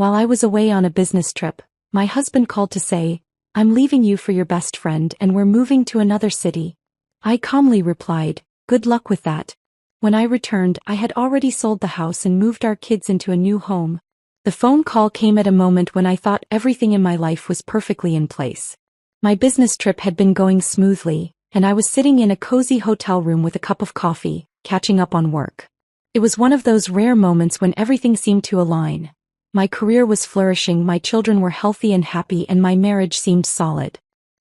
While I was away on a business trip, my husband called to say, "I'm leaving you for your best friend and we're moving to another city." I calmly replied, "Good luck with that." When I returned, I had already sold the house and moved our kids into a new home. The phone call came at a moment when I thought everything in my life was perfectly in place. My business trip had been going smoothly, and I was sitting in a cozy hotel room with a cup of coffee, catching up on work. It was one of those rare moments when everything seemed to align. My career was flourishing, my children were healthy and happy, and my marriage seemed solid.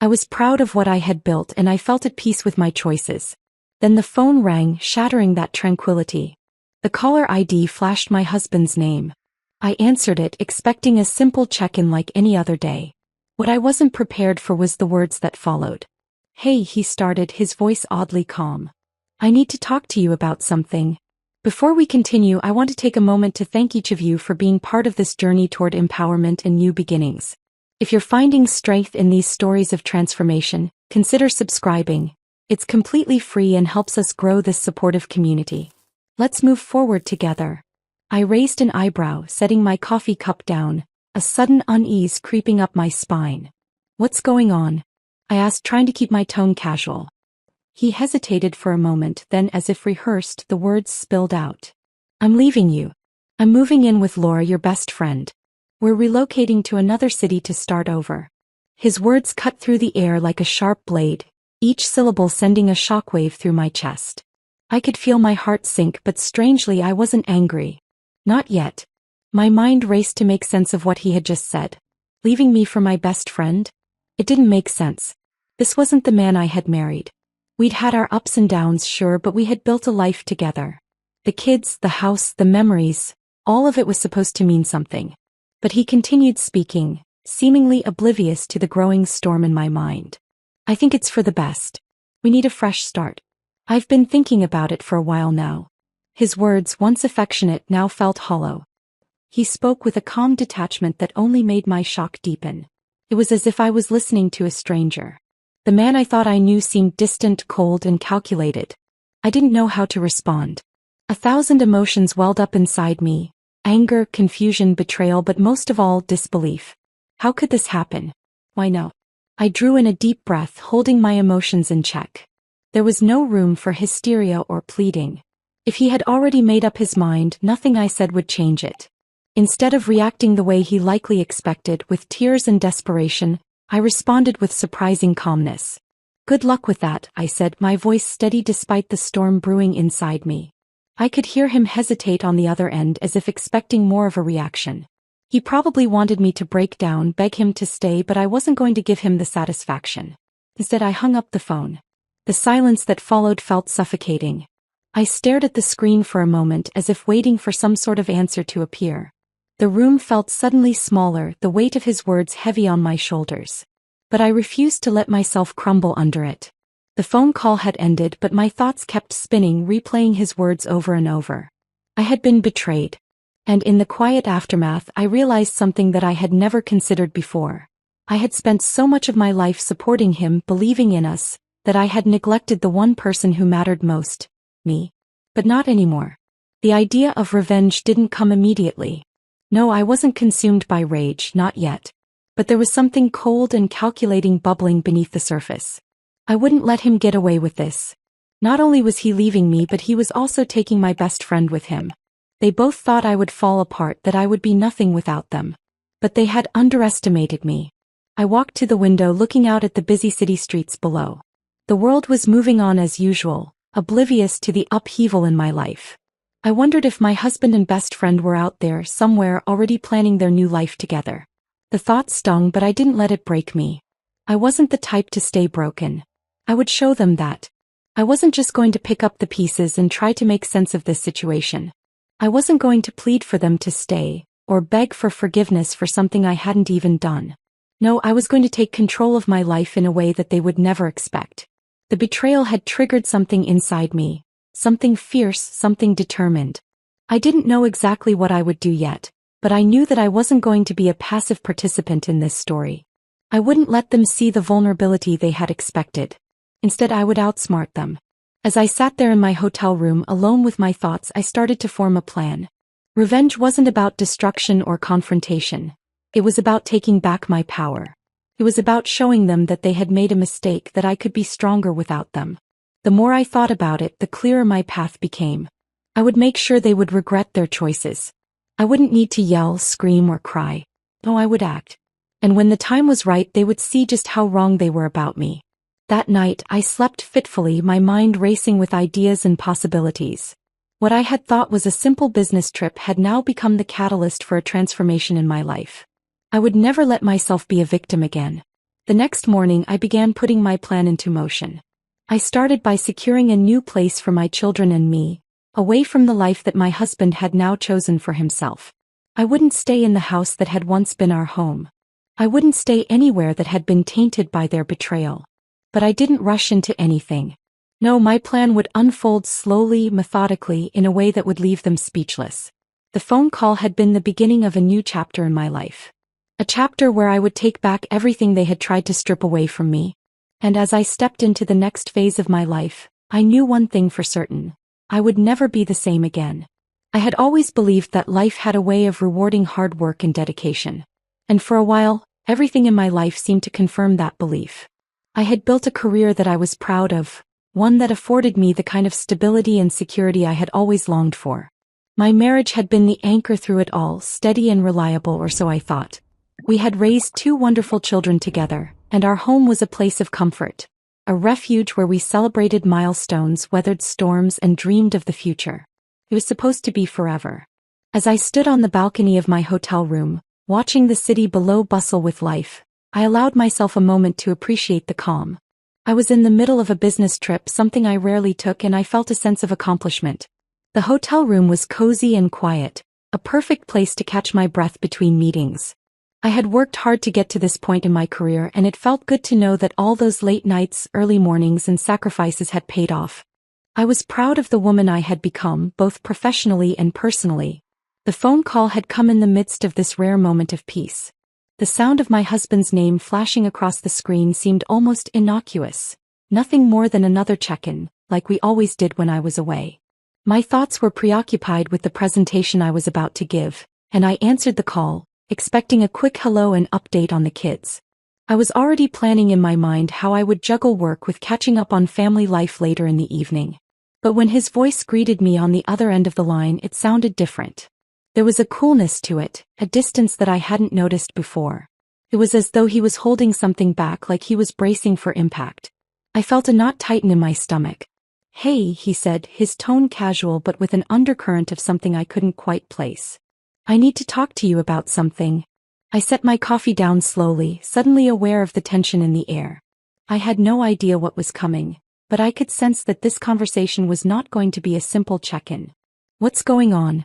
I was proud of what I had built and I felt at peace with my choices. Then the phone rang, shattering that tranquility. The caller ID flashed my husband's name. I answered it, expecting a simple check-in like any other day. What I wasn't prepared for was the words that followed. "Hey," he started, his voice oddly calm. "I need to talk to you about something. Before we continue, I want to take a moment to thank each of you for being part of this journey toward empowerment and new beginnings. If you're finding strength in these stories of transformation, consider subscribing. It's completely free and helps us grow this supportive community. Let's move forward together." I raised an eyebrow, setting my coffee cup down, a sudden unease creeping up my spine. "What's going on?" I asked, trying to keep my tone casual. He hesitated for a moment, then, as if rehearsed, the words spilled out. "I'm leaving you. I'm moving in with Laura, your best friend. We're relocating to another city to start over." His words cut through the air like a sharp blade, each syllable sending a shockwave through my chest. I could feel my heart sink, but strangely I wasn't angry. Not yet. My mind raced to make sense of what he had just said. Leaving me for my best friend? It didn't make sense. This wasn't the man I had married. We'd had our ups and downs, sure, but we had built a life together. The kids, the house, the memories, all of it was supposed to mean something. But he continued speaking, seemingly oblivious to the growing storm in my mind. "I think it's for the best. We need a fresh start. I've been thinking about it for a while now." His words, once affectionate, now felt hollow. He spoke with a calm detachment that only made my shock deepen. It was as if I was listening to a stranger. The man I thought I knew seemed distant, cold, and calculated. I didn't know how to respond. 1,000 emotions welled up inside me: anger, confusion, betrayal, but most of all, disbelief. How could this happen? Why no? I drew in a deep breath, holding my emotions in check. There was no room for hysteria or pleading. If he had already made up his mind, nothing I said would change it. Instead of reacting the way he likely expected, with tears and desperation, I responded with surprising calmness. "Good luck with that," I said, my voice steady despite the storm brewing inside me. I could hear him hesitate on the other end, as if expecting more of a reaction. He probably wanted me to break down, beg him to stay, but I wasn't going to give him the satisfaction. Instead, I hung up the phone. The silence that followed felt suffocating. I stared at the screen for a moment, as if waiting for some sort of answer to appear. The room felt suddenly smaller, the weight of his words heavy on my shoulders. But I refused to let myself crumble under it. The phone call had ended, but my thoughts kept spinning, replaying his words over and over. I had been betrayed. And in the quiet aftermath, I realized something that I had never considered before. I had spent so much of my life supporting him, believing in us, that I had neglected the one person who mattered most: me. But not anymore. The idea of revenge didn't come immediately. No, I wasn't consumed by rage, not yet. But there was something cold and calculating bubbling beneath the surface. I wouldn't let him get away with this. Not only was he leaving me, but he was also taking my best friend with him. They both thought I would fall apart, that I would be nothing without them. But they had underestimated me. I walked to the window, looking out at the busy city streets below. The world was moving on as usual, oblivious to the upheaval in my life. I wondered if my husband and best friend were out there somewhere, already planning their new life together. The thought stung, but I didn't let it break me. I wasn't the type to stay broken. I would show them that. I wasn't just going to pick up the pieces and try to make sense of this situation. I wasn't going to plead for them to stay, or beg for forgiveness for something I hadn't even done. No, I was going to take control of my life in a way that they would never expect. The betrayal had triggered something inside me. Something fierce, something determined. I didn't know exactly what I would do yet, but I knew that I wasn't going to be a passive participant in this story. I wouldn't let them see the vulnerability they had expected. Instead, I would outsmart them. As I sat there in my hotel room alone with my thoughts, I started to form a plan. Revenge wasn't about destruction or confrontation. It was about taking back my power. It was about showing them that they had made a mistake, that I could be stronger without them. The more I thought about it, the clearer my path became. I would make sure they would regret their choices. I wouldn't need to yell, scream, or cry. No, I would act. And when the time was right, they would see just how wrong they were about me. That night, I slept fitfully, my mind racing with ideas and possibilities. What I had thought was a simple business trip had now become the catalyst for a transformation in my life. I would never let myself be a victim again. The next morning, I began putting my plan into motion. I started by securing a new place for my children and me, away from the life that my husband had now chosen for himself. I wouldn't stay in the house that had once been our home. I wouldn't stay anywhere that had been tainted by their betrayal. But I didn't rush into anything. No, my plan would unfold slowly, methodically, in a way that would leave them speechless. The phone call had been the beginning of a new chapter in my life. A chapter where I would take back everything they had tried to strip away from me. And as I stepped into the next phase of my life, I knew one thing for certain. I would never be the same again. I had always believed that life had a way of rewarding hard work and dedication. And for a while, everything in my life seemed to confirm that belief. I had built a career that I was proud of, one that afforded me the kind of stability and security I had always longed for. My marriage had been the anchor through it all, steady and reliable, or so I thought. We had raised 2 wonderful children together, and our home was a place of comfort, a refuge where we celebrated milestones, weathered storms, and dreamed of the future. It was supposed to be forever. As I stood on the balcony of my hotel room, watching the city below bustle with life, I allowed myself a moment to appreciate the calm. I was in the middle of a business trip, something I rarely took, and I felt a sense of accomplishment. The hotel room was cozy and quiet, a perfect place to catch my breath between meetings. I had worked hard to get to this point in my career, and it felt good to know that all those late nights, early mornings, and sacrifices had paid off. I was proud of the woman I had become, both professionally and personally. The phone call had come in the midst of this rare moment of peace. The sound of my husband's name flashing across the screen seemed almost innocuous, nothing more than another check-in, like we always did when I was away. My thoughts were preoccupied with the presentation I was about to give, and I answered the call, expecting a quick hello and update on the kids. I was already planning in my mind how I would juggle work with catching up on family life later in the evening. But when his voice greeted me on the other end of the line, it sounded different. There was a coolness to it, a distance that I hadn't noticed before. It was as though he was holding something back, like he was bracing for impact. I felt a knot tighten in my stomach. "Hey," he said, his tone casual but with an undercurrent of something I couldn't quite place. "I need to talk to you about something." I set my coffee down slowly, suddenly aware of the tension in the air. I had no idea what was coming, but I could sense that this conversation was not going to be a simple check-in. "What's going on?"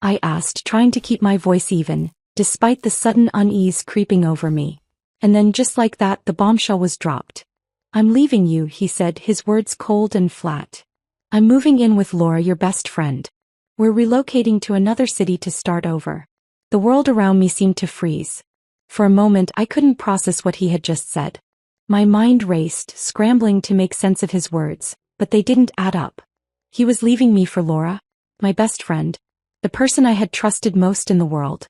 I asked, trying to keep my voice even, despite the sudden unease creeping over me. And then just like that, the bombshell was dropped. "I'm leaving you," he said, his words cold and flat. "I'm moving in with Laura, your best friend. We're relocating to another city to start over." The world around me seemed to freeze. For a moment, I couldn't process what he had just said. My mind raced, scrambling to make sense of his words, but they didn't add up. He was leaving me for Laura, my best friend, the person I had trusted most in the world.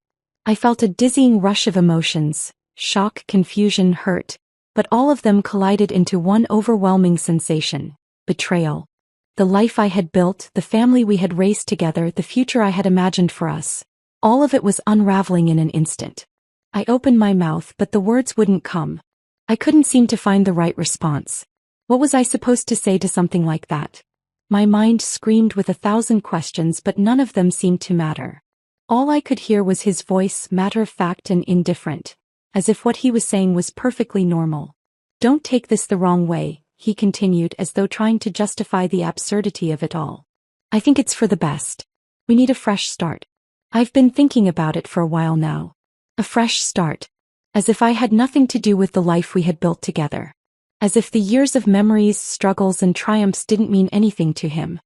I felt a dizzying rush of emotions, shock, confusion, hurt, but all of them collided into one overwhelming sensation: betrayal. The life I had built, the family we had raised together, the future I had imagined for us, all of it was unraveling in an instant. I opened my mouth, but the words wouldn't come. I couldn't seem to find the right response. What was I supposed to say to something like that? My mind screamed with 1,000 questions, but none of them seemed to matter. All I could hear was his voice, matter-of-fact and indifferent, as if what he was saying was perfectly normal. "Don't take this the wrong way," he continued, as though trying to justify the absurdity of it all. "I think it's for the best. We need a fresh start. I've been thinking about it for a while now. A fresh start. As if I had nothing to do with the life we had built together. As if the years of memories, struggles, and triumphs didn't mean anything to him.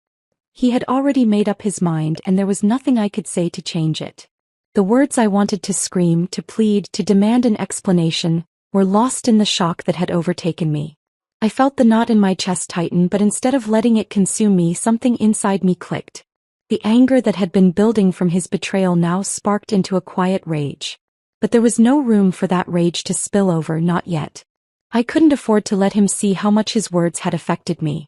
He had already made up his mind, and there was nothing I could say to change it. The words I wanted to scream, to plead, to demand an explanation, were lost in the shock that had overtaken me. I felt the knot in my chest tighten, but instead of letting it consume me, something inside me clicked. The anger that had been building from his betrayal now sparked into a quiet rage. But there was no room for that rage to spill over, not yet. I couldn't afford to let him see how much his words had affected me.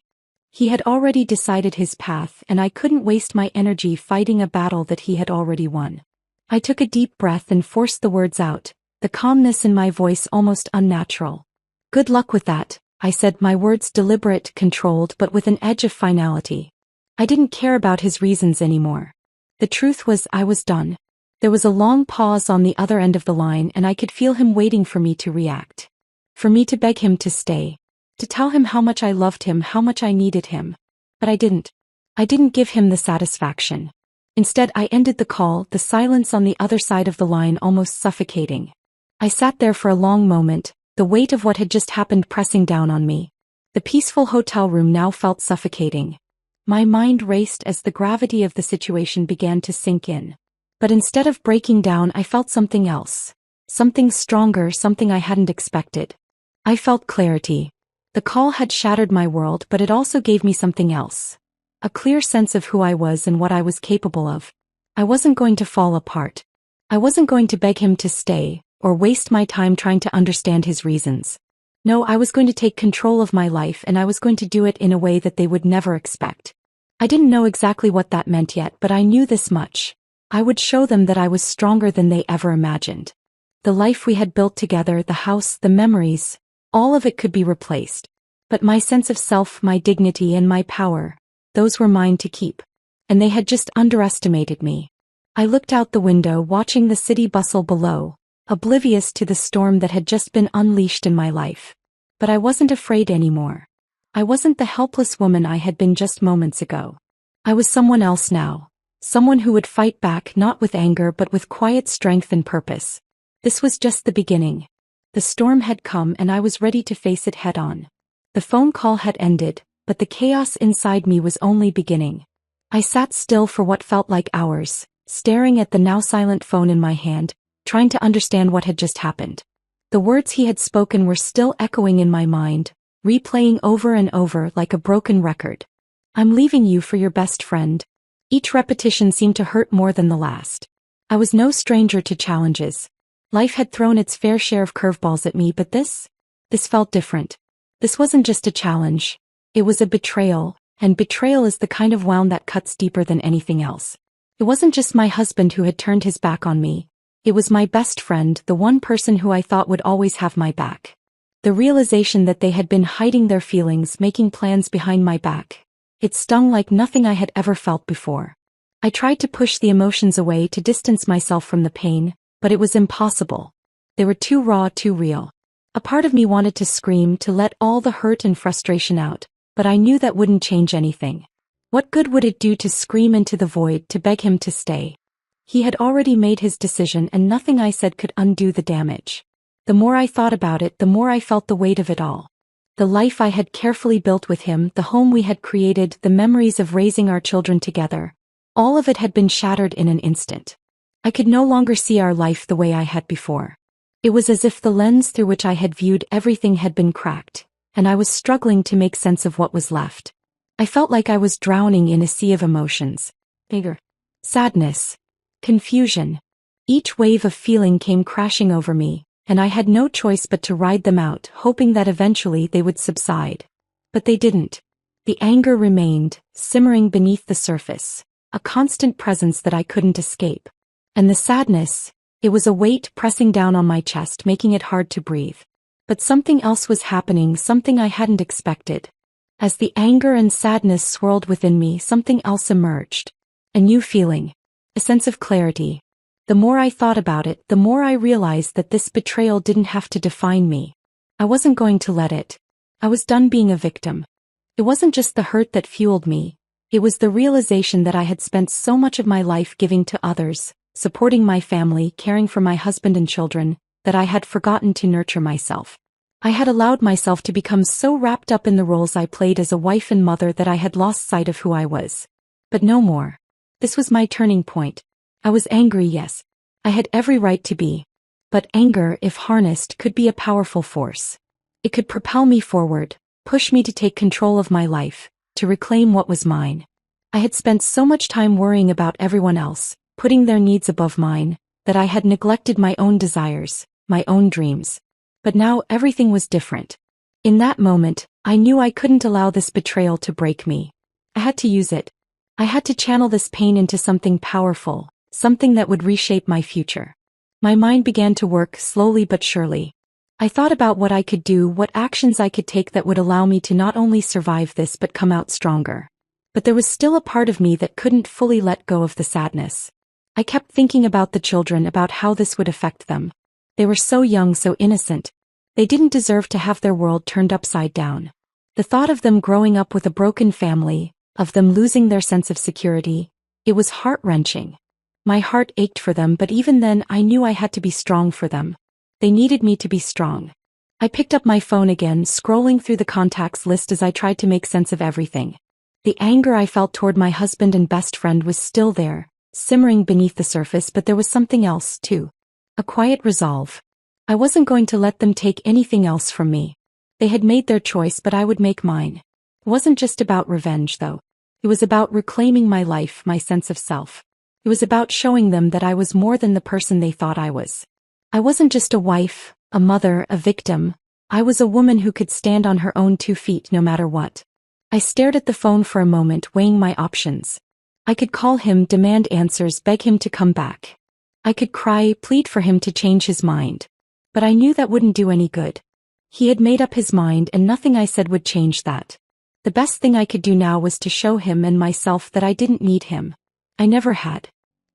He had already decided his path, and I couldn't waste my energy fighting a battle that he had already won. I took a deep breath and forced the words out, the calmness in my voice almost unnatural. "Good luck with that," I said, my words deliberate, controlled, but with an edge of finality. I didn't care about his reasons anymore. The truth was, I was done. There was a long pause on the other end of the line, and I could feel him waiting for me to react. For me to beg him to stay. To tell him how much I loved him, how much I needed him. But I didn't. I didn't give him the satisfaction. Instead, I ended the call, the silence on the other side of the line almost suffocating. I sat there for a long moment, the weight of what had just happened pressing down on me. The peaceful hotel room now felt suffocating. My mind raced as the gravity of the situation began to sink in. But instead of breaking down, I felt something else. Something stronger, something I hadn't expected. I felt clarity. The call had shattered my world, but it also gave me something else. A clear sense of who I was and what I was capable of. I wasn't going to fall apart. I wasn't going to beg him to stay, or waste my time trying to understand his reasons. No, I was going to take control of my life, and I was going to do it in a way that they would never expect. I didn't know exactly what that meant yet, but I knew this much. I would show them that I was stronger than they ever imagined. The life we had built together, the house, the memories, all of it could be replaced. But my sense of self, my dignity, and my power, those were mine to keep. And they had just underestimated me. I looked out the window, watching the city bustle below, oblivious to the storm that had just been unleashed in my life. But I wasn't afraid anymore. I wasn't the helpless woman I had been just moments ago. I was someone else now. Someone who would fight back, not with anger but with quiet strength and purpose. This was just the beginning. The storm had come, and I was ready to face it head on. The phone call had ended, but the chaos inside me was only beginning. I sat still for what felt like hours, staring at the now silent phone in my hand, trying to understand what had just happened. The words he had spoken were still echoing in my mind, replaying over and over like a broken record. "I'm leaving you for your best friend." Each repetition seemed to hurt more than the last. I was no stranger to challenges. Life had thrown its fair share of curveballs at me, but this felt different. This wasn't just a challenge. It was a betrayal, and betrayal is the kind of wound that cuts deeper than anything else. It wasn't just my husband who had turned his back on me. It was my best friend, the one person who I thought would always have my back. The realization that they had been hiding their feelings, making plans behind my back. It stung like nothing I had ever felt before. I tried to push the emotions away, to distance myself from the pain, but it was impossible. They were too raw, too real. A part of me wanted to scream, to let all the hurt and frustration out, but I knew that wouldn't change anything. What good would it do to scream into the void, to beg him to stay? He had already made his decision, and nothing I said could undo the damage. The more I thought about it, the more I felt the weight of it all. The life I had carefully built with him, the home we had created, the memories of raising our children together. All of it had been shattered in an instant. I could no longer see our life the way I had before. It was as if the lens through which I had viewed everything had been cracked, and I was struggling to make sense of what was left. I felt like I was drowning in a sea of emotions. Anger, sadness, confusion. Each wave of feeling came crashing over me, and I had no choice but to ride them out, hoping that eventually they would subside. But they didn't. The anger remained, simmering beneath the surface, a constant presence that I couldn't escape. And the sadness, it was a weight pressing down on my chest, making it hard to breathe. But something else was happening, something I hadn't expected. As the anger and sadness swirled within me, something else emerged. A new feeling. A sense of clarity. The more I thought about it, the more I realized that this betrayal didn't have to define me. I wasn't going to let it. I was done being a victim. It wasn't just the hurt that fueled me. It was the realization that I had spent so much of my life giving to others, supporting my family, caring for my husband and children, that I had forgotten to nurture myself. I had allowed myself to become so wrapped up in the roles I played as a wife and mother that I had lost sight of who I was. But no more. This was my turning point. I was angry, yes. I had every right to be. But anger, if harnessed, could be a powerful force. It could propel me forward, push me to take control of my life, to reclaim what was mine. I had spent so much time worrying about everyone else, putting their needs above mine, that I had neglected my own desires, my own dreams. But now everything was different. In that moment, I knew I couldn't allow this betrayal to break me. I had to use it. I had to channel this pain into something powerful, something that would reshape my future. My mind began to work slowly but surely. I thought about what I could do, what actions I could take that would allow me to not only survive this but come out stronger. But there was still a part of me that couldn't fully let go of the sadness. I kept thinking about the children, about how this would affect them. They were so young, so innocent. They didn't deserve to have their world turned upside down. The thought of them growing up with a broken family, of them losing their sense of security, it was heart-wrenching. My heart ached for them, but even then I knew I had to be strong for them. They needed me to be strong. I picked up my phone again, scrolling through the contacts list as I tried to make sense of everything. The anger I felt toward my husband and best friend was still there, simmering beneath the surface, but there was something else, too. A quiet resolve. I wasn't going to let them take anything else from me. They had made their choice, but I would make mine. It wasn't just about revenge, though. It was about reclaiming my life, my sense of self. It was about showing them that I was more than the person they thought I was. I wasn't just a wife, a mother, a victim. I was a woman who could stand on her own 2 feet no matter what. I stared at the phone for a moment, weighing my options. I could call him, demand answers, beg him to come back. I could cry, plead for him to change his mind. But I knew that wouldn't do any good. He had made up his mind, and nothing I said would change that. The best thing I could do now was to show him and myself that I didn't need him. I never had.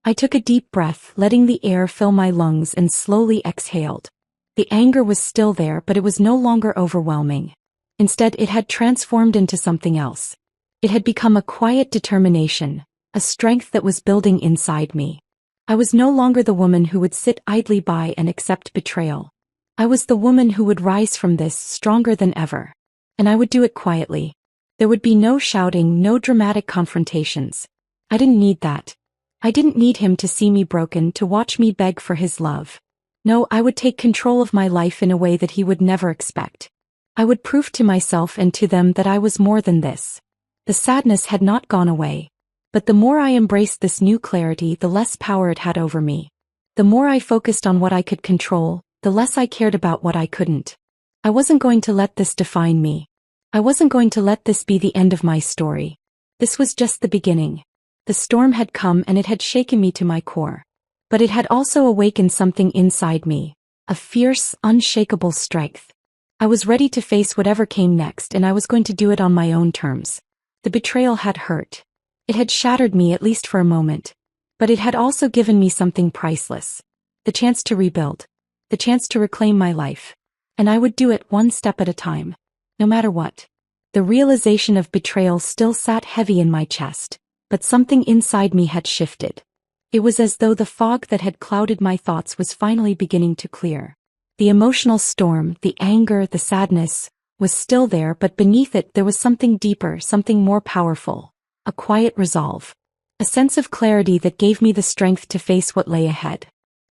I took a deep breath, letting the air fill my lungs, and slowly exhaled. The anger was still there, but it was no longer overwhelming. Instead, it had transformed into something else. It had become a quiet determination, a strength that was building inside me. I was no longer the woman who would sit idly by and accept betrayal. I was the woman who would rise from this stronger than ever. And I would do it quietly. There would be no shouting, no dramatic confrontations. I didn't need that. I didn't need him to see me broken, to watch me beg for his love. No, I would take control of my life in a way that he would never expect. I would prove to myself and to them that I was more than this. The sadness had not gone away. But the more I embraced this new clarity, the less power it had over me. The more I focused on what I could control, the less I cared about what I couldn't. I wasn't going to let this define me. I wasn't going to let this be the end of my story. This was just the beginning. The storm had come and it had shaken me to my core. But it had also awakened something inside me, a fierce, unshakable strength. I was ready to face whatever came next, and I was going to do it on my own terms. The betrayal had hurt. It had shattered me, at least for a moment. But it had also given me something priceless. The chance to rebuild. The chance to reclaim my life. And I would do it one step at a time. No matter what. The realization of betrayal still sat heavy in my chest. But something inside me had shifted. It was as though the fog that had clouded my thoughts was finally beginning to clear. The emotional storm, the anger, the sadness, was still there, but beneath it there was something deeper, something more powerful. A quiet resolve. A sense of clarity that gave me the strength to face what lay ahead.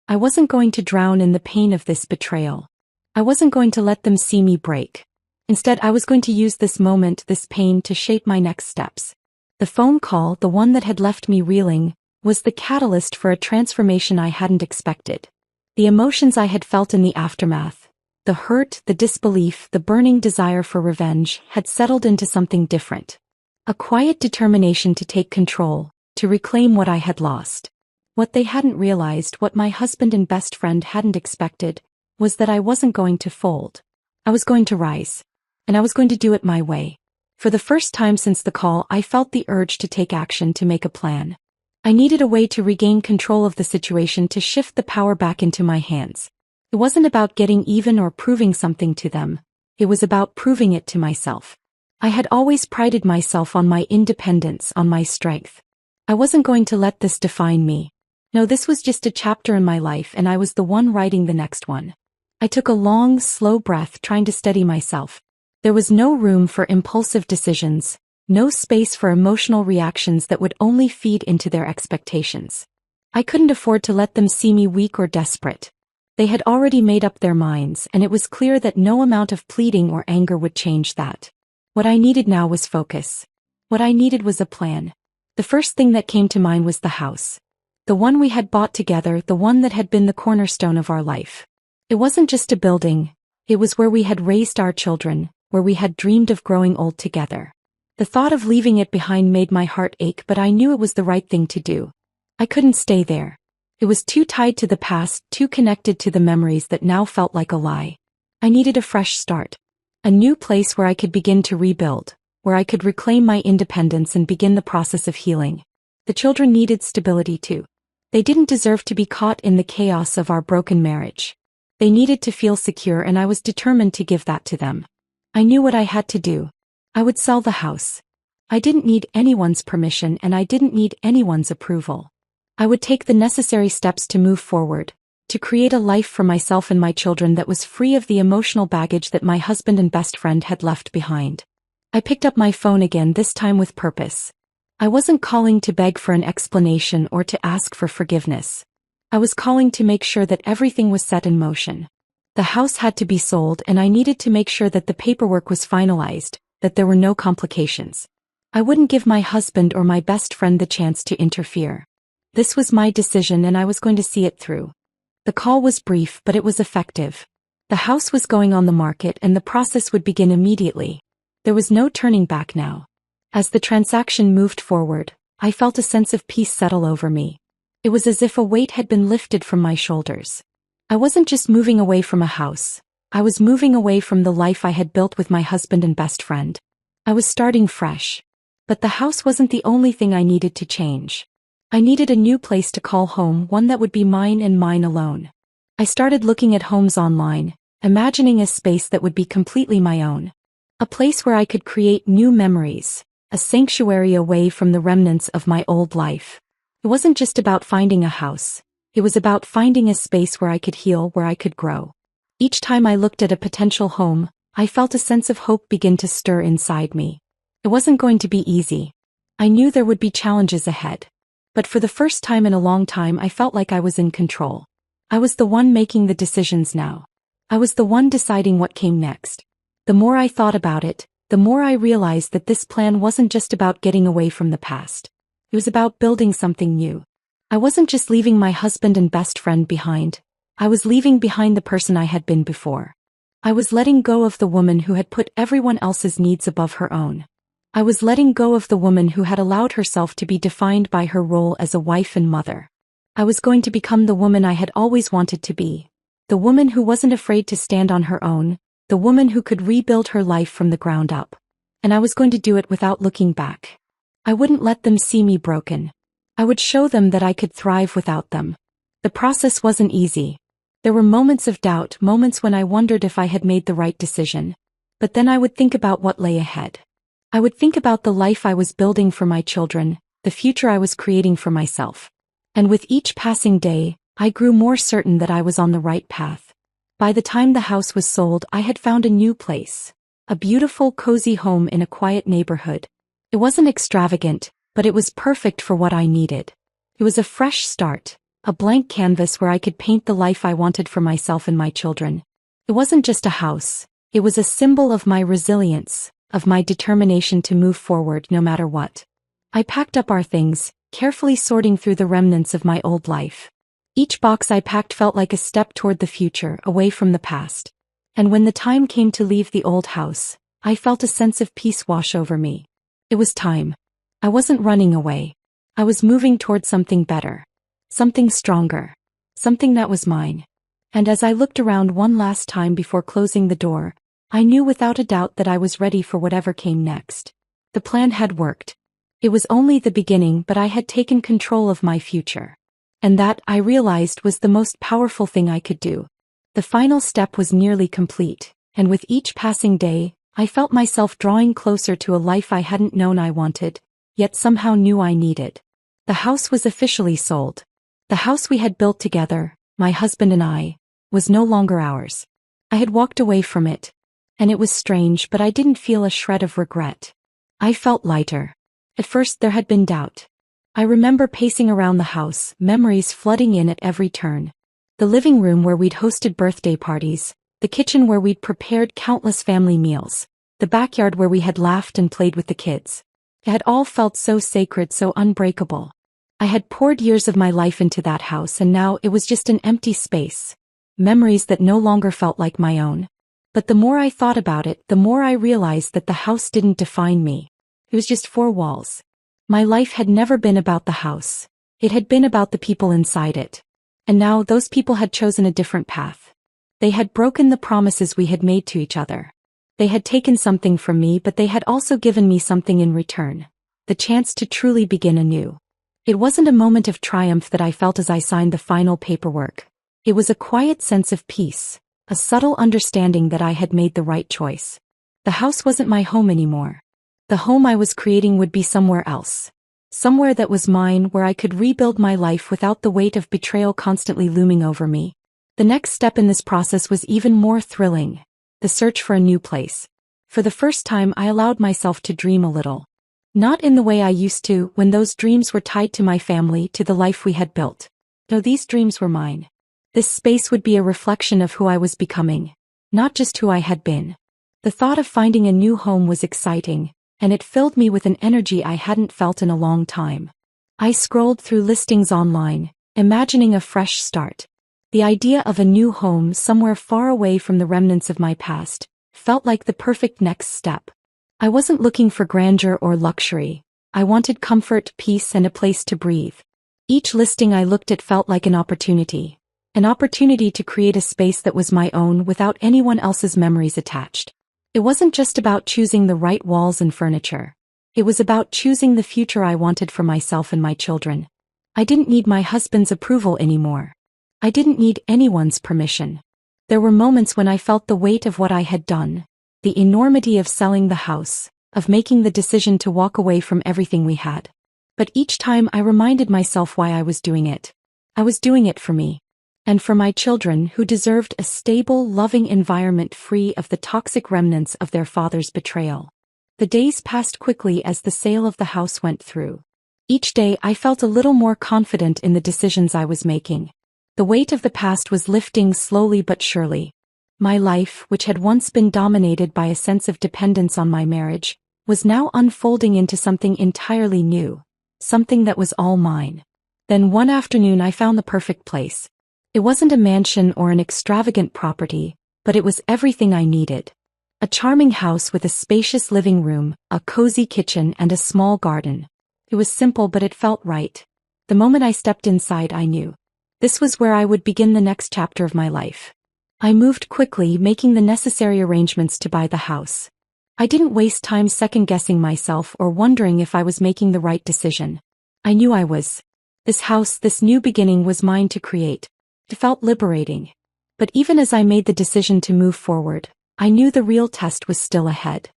I wasn't going to drown in the pain of this betrayal. I wasn't going to let them see me break. Instead, I was going to use this moment, this pain, to shape my next steps. The phone call, the one that had left me reeling, was the catalyst for a transformation I hadn't expected. The emotions I had felt in the aftermath, the hurt, the disbelief, the burning desire for revenge, had settled into something different. A quiet determination to take control, to reclaim what I had lost. What they hadn't realized, what my husband and best friend hadn't expected, was that I wasn't going to fold. I was going to rise. And I was going to do it my way. For the first time since the call, I felt the urge to take action, to make a plan. I needed a way to regain control of the situation, to shift the power back into my hands. It wasn't about getting even or proving something to them. It was about proving it to myself. I had always prided myself on my independence, on my strength. I wasn't going to let this define me. No, this was just a chapter in my life, and I was the one writing the next one. I took a long, slow breath, trying to steady myself. There was no room for impulsive decisions, no space for emotional reactions that would only feed into their expectations. I couldn't afford to let them see me weak or desperate. They had already made up their minds, and it was clear that no amount of pleading or anger would change that. What I needed now was focus. What I needed was a plan. The first thing that came to mind was the house. The one we had bought together, the one that had been the cornerstone of our life. It wasn't just a building, it was where we had raised our children, where we had dreamed of growing old together. The thought of leaving it behind made my heart ache, but I knew it was the right thing to do. I couldn't stay there. It was too tied to the past, too connected to the memories that now felt like a lie. I needed a fresh start. A new place where I could begin to rebuild, where I could reclaim my independence and begin the process of healing. The children needed stability too. They didn't deserve to be caught in the chaos of our broken marriage. They needed to feel secure, and I was determined to give that to them. I knew what I had to do. I would sell the house. I didn't need anyone's permission, and I didn't need anyone's approval. I would take the necessary steps to move forward, to create a life for myself and my children that was free of the emotional baggage that my husband and best friend had left behind. I picked up my phone again, this time with purpose. I wasn't calling to beg for an explanation or to ask for forgiveness. I was calling to make sure that everything was set in motion. The house had to be sold, and I needed to make sure that the paperwork was finalized, that there were no complications. I wouldn't give my husband or my best friend the chance to interfere. This was my decision, and I was going to see it through. The call was brief, but it was effective. The house was going on the market, and the process would begin immediately. There was no turning back now. As the transaction moved forward, I felt a sense of peace settle over me. It was as if a weight had been lifted from my shoulders. I wasn't just moving away from a house. I was moving away from the life I had built with my husband and best friend. I was starting fresh. But the house wasn't the only thing I needed to change. I needed a new place to call home, one that would be mine and mine alone. I started looking at homes online, imagining a space that would be completely my own. A place where I could create new memories. A sanctuary away from the remnants of my old life. It wasn't just about finding a house. It was about finding a space where I could heal, where I could grow. Each time I looked at a potential home, I felt a sense of hope begin to stir inside me. It wasn't going to be easy. I knew there would be challenges ahead. But for the first time in a long time, I felt like I was in control. I was the one making the decisions now. I was the one deciding what came next. The more I thought about it, the more I realized that this plan wasn't just about getting away from the past. It was about building something new. I wasn't just leaving my husband and best friend behind. I was leaving behind the person I had been before. I was letting go of the woman who had put everyone else's needs above her own. I was letting go of the woman who had allowed herself to be defined by her role as a wife and mother. I was going to become the woman I had always wanted to be. The woman who wasn't afraid to stand on her own. The woman who could rebuild her life from the ground up. And I was going to do it without looking back. I wouldn't let them see me broken. I would show them that I could thrive without them. The process wasn't easy. There were moments of doubt, moments when I wondered if I had made the right decision. But then I would think about what lay ahead. I would think about the life I was building for my children, the future I was creating for myself. And with each passing day, I grew more certain that I was on the right path. By the time the house was sold, I had found a new place. A beautiful, cozy home in a quiet neighborhood. It wasn't extravagant, but it was perfect for what I needed. It was a fresh start, a blank canvas where I could paint the life I wanted for myself and my children. It wasn't just a house, it was a symbol of my resilience, of my determination to move forward no matter what. I packed up our things, carefully sorting through the remnants of my old life. Each box I packed felt like a step toward the future, away from the past. And when the time came to leave the old house, I felt a sense of peace wash over me. It was time. I wasn't running away. I was moving toward something better. Something stronger. Something that was mine. And as I looked around one last time before closing the door, I knew without a doubt that I was ready for whatever came next. The plan had worked. It was only the beginning, but I had taken control of my future. And that, I realized, was the most powerful thing I could do. The final step was nearly complete, and with each passing day, I felt myself drawing closer to a life I hadn't known I wanted, yet somehow knew I needed. The house was officially sold. The house we had built together, my husband and I, was no longer ours. I had walked away from it, and it was strange, but I didn't feel a shred of regret. I felt lighter. At first there had been doubt. I remember pacing around the house, memories flooding in at every turn. The living room where we'd hosted birthday parties, the kitchen where we'd prepared countless family meals, the backyard where we had laughed and played with the kids. It had all felt so sacred, so unbreakable. I had poured years of my life into that house, and now it was just an empty space. Memories that no longer felt like my own. But the more I thought about it, the more I realized that the house didn't define me. It was just four walls. My life had never been about the house. It had been about the people inside it. And now those people had chosen a different path. They had broken the promises we had made to each other. They had taken something from me, but they had also given me something in return. The chance to truly begin anew. It wasn't a moment of triumph that I felt as I signed the final paperwork. It was a quiet sense of peace, a subtle understanding that I had made the right choice. The house wasn't my home anymore. The home I was creating would be somewhere else. Somewhere that was mine, where I could rebuild my life without the weight of betrayal constantly looming over me. The next step in this process was even more thrilling. The search for a new place. For the first time, I allowed myself to dream a little. Not in the way I used to, when those dreams were tied to my family, to the life we had built. No, these dreams were mine. This space would be a reflection of who I was becoming, not just who I had been. The thought of finding a new home was exciting, and it filled me with an energy I hadn't felt in a long time. I scrolled through listings online, imagining a fresh start. The idea of a new home somewhere far away from the remnants of my past felt like the perfect next step. I wasn't looking for grandeur or luxury. I wanted comfort, peace, and a place to breathe. Each listing I looked at felt like an opportunity. An opportunity to create a space that was my own without anyone else's memories attached. It wasn't just about choosing the right walls and furniture. It was about choosing the future I wanted for myself and my children. I didn't need my husband's approval anymore. I didn't need anyone's permission. There were moments when I felt the weight of what I had done, the enormity of selling the house, of making the decision to walk away from everything we had. But each time I reminded myself why I was doing it. I was doing it for me. And for my children, who deserved a stable, loving environment free of the toxic remnants of their father's betrayal. The days passed quickly as the sale of the house went through. Each day I felt a little more confident in the decisions I was making. The weight of the past was lifting slowly but surely. My life, which had once been dominated by a sense of dependence on my marriage, was now unfolding into something entirely new. Something that was all mine. Then one afternoon I found the perfect place. It wasn't a mansion or an extravagant property, but it was everything I needed. A charming house with a spacious living room, a cozy kitchen, and a small garden. It was simple, but it felt right. The moment I stepped inside, I knew. This was where I would begin the next chapter of my life. I moved quickly, making the necessary arrangements to buy the house. I didn't waste time second-guessing myself or wondering if I was making the right decision. I knew I was. This house, this new beginning, was mine to create. It felt liberating. But even as I made the decision to move forward, I knew the real test was still ahead.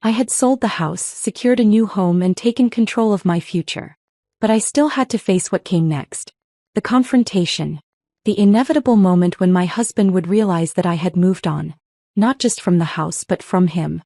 I had sold the house, secured a new home, and taken control of my future. But I still had to face what came next. The confrontation. The inevitable moment when my husband would realize that I had moved on. Not just from the house, but from him.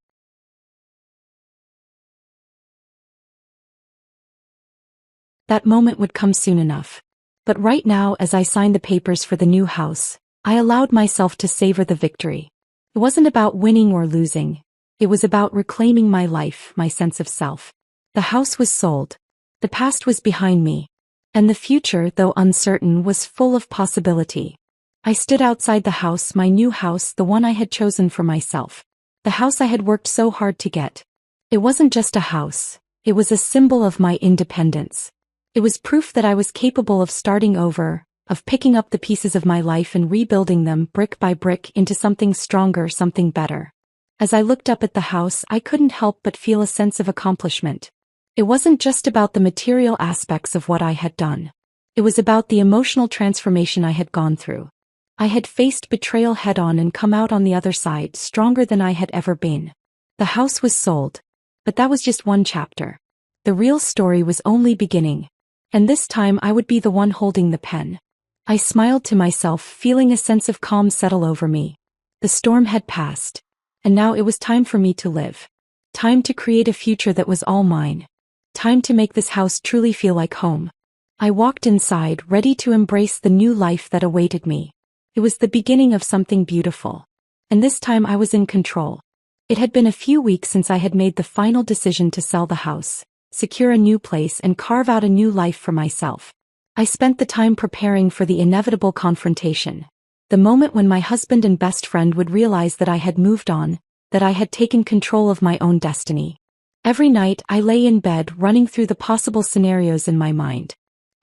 That moment would come soon enough. But right now, as I signed the papers for the new house, I allowed myself to savor the victory. It wasn't about winning or losing. It was about reclaiming my life, my sense of self. The house was sold. The past was behind me. And the future, though uncertain, was full of possibility. I stood outside the house, my new house, the one I had chosen for myself. The house I had worked so hard to get. It wasn't just a house. It was a symbol of my independence. It was proof that I was capable of starting over, of picking up the pieces of my life and rebuilding them brick by brick into something stronger, something better. As I looked up at the house, I couldn't help but feel a sense of accomplishment. It wasn't just about the material aspects of what I had done. It was about the emotional transformation I had gone through. I had faced betrayal head-on and come out on the other side stronger than I had ever been. The house was sold. But that was just one chapter. The real story was only beginning. And this time I would be the one holding the pen. I smiled to myself, feeling a sense of calm settle over me. The storm had passed. And now it was time for me to live. Time to create a future that was all mine. Time to make this house truly feel like home. I walked inside, ready to embrace the new life that awaited me. It was the beginning of something beautiful. And this time I was in control. It had been a few weeks since I had made the final decision to sell the house. secure a new place and carve out a new life for myself. I spent the time preparing for the inevitable confrontation. The moment when my husband and best friend would realize that I had moved on, that I had taken control of my own destiny. Every night I lay in bed running through the possible scenarios in my mind.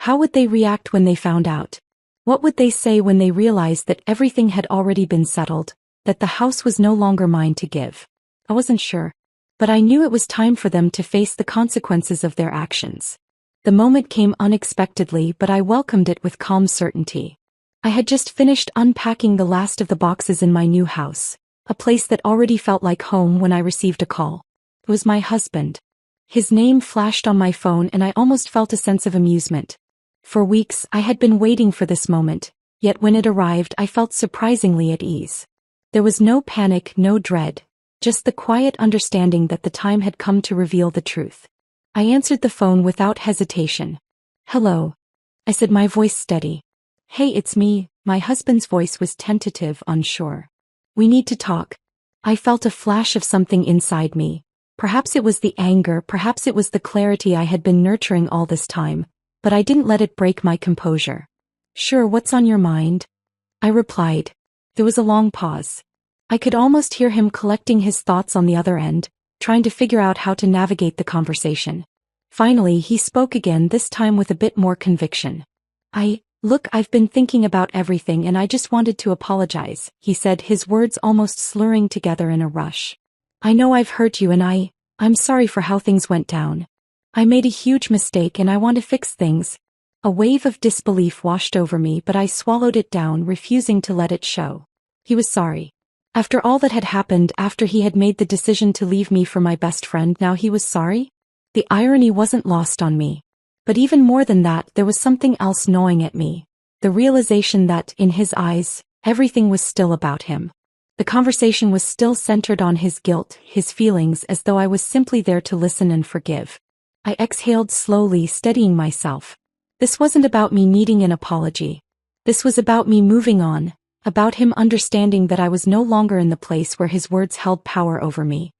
How would they react when they found out? What would they say when they realized that everything had already been settled, that the house was no longer mine to give? I wasn't sure. But I knew it was time for them to face the consequences of their actions. The moment came unexpectedly, but I welcomed it with calm certainty. I had just finished unpacking the last of the boxes in my new house, a place that already felt like home, when I received a call. It was my husband. His name flashed on my phone and I almost felt a sense of amusement. For weeks I had been waiting for this moment, yet when it arrived I felt surprisingly at ease. There was no panic, no dread, just the quiet understanding that the time had come to reveal the truth. I answered the phone without hesitation. "Hello," I said, my voice steady. "Hey, it's me." My husband's voice was tentative, unsure. "We need to talk." I felt a flash of something inside me. Perhaps it was the anger, perhaps it was the clarity I had been nurturing all this time, but I didn't let it break my composure. "Sure, what's on your mind?" I replied. There was a long pause. I could almost hear him collecting his thoughts on the other end, trying to figure out how to navigate the conversation. Finally, he spoke again, this time with a bit more conviction. Look, I've been thinking about everything and I just wanted to apologize," he said, his words almost slurring together in a rush. "I know I've hurt you and I'm sorry for how things went down. I made a huge mistake and I want to fix things." A wave of disbelief washed over me, but I swallowed it down, refusing to let it show. He was sorry. After all that had happened, after he had made the decision to leave me for my best friend, now he was sorry? The irony wasn't lost on me. But even more than that, there was something else gnawing at me. The realization that, in his eyes, everything was still about him. The conversation was still centered on his guilt, his feelings, as though I was simply there to listen and forgive. I exhaled slowly, steadying myself. This wasn't about me needing an apology. This was about me moving on, about him understanding that I was no longer in the place where his words held power over me.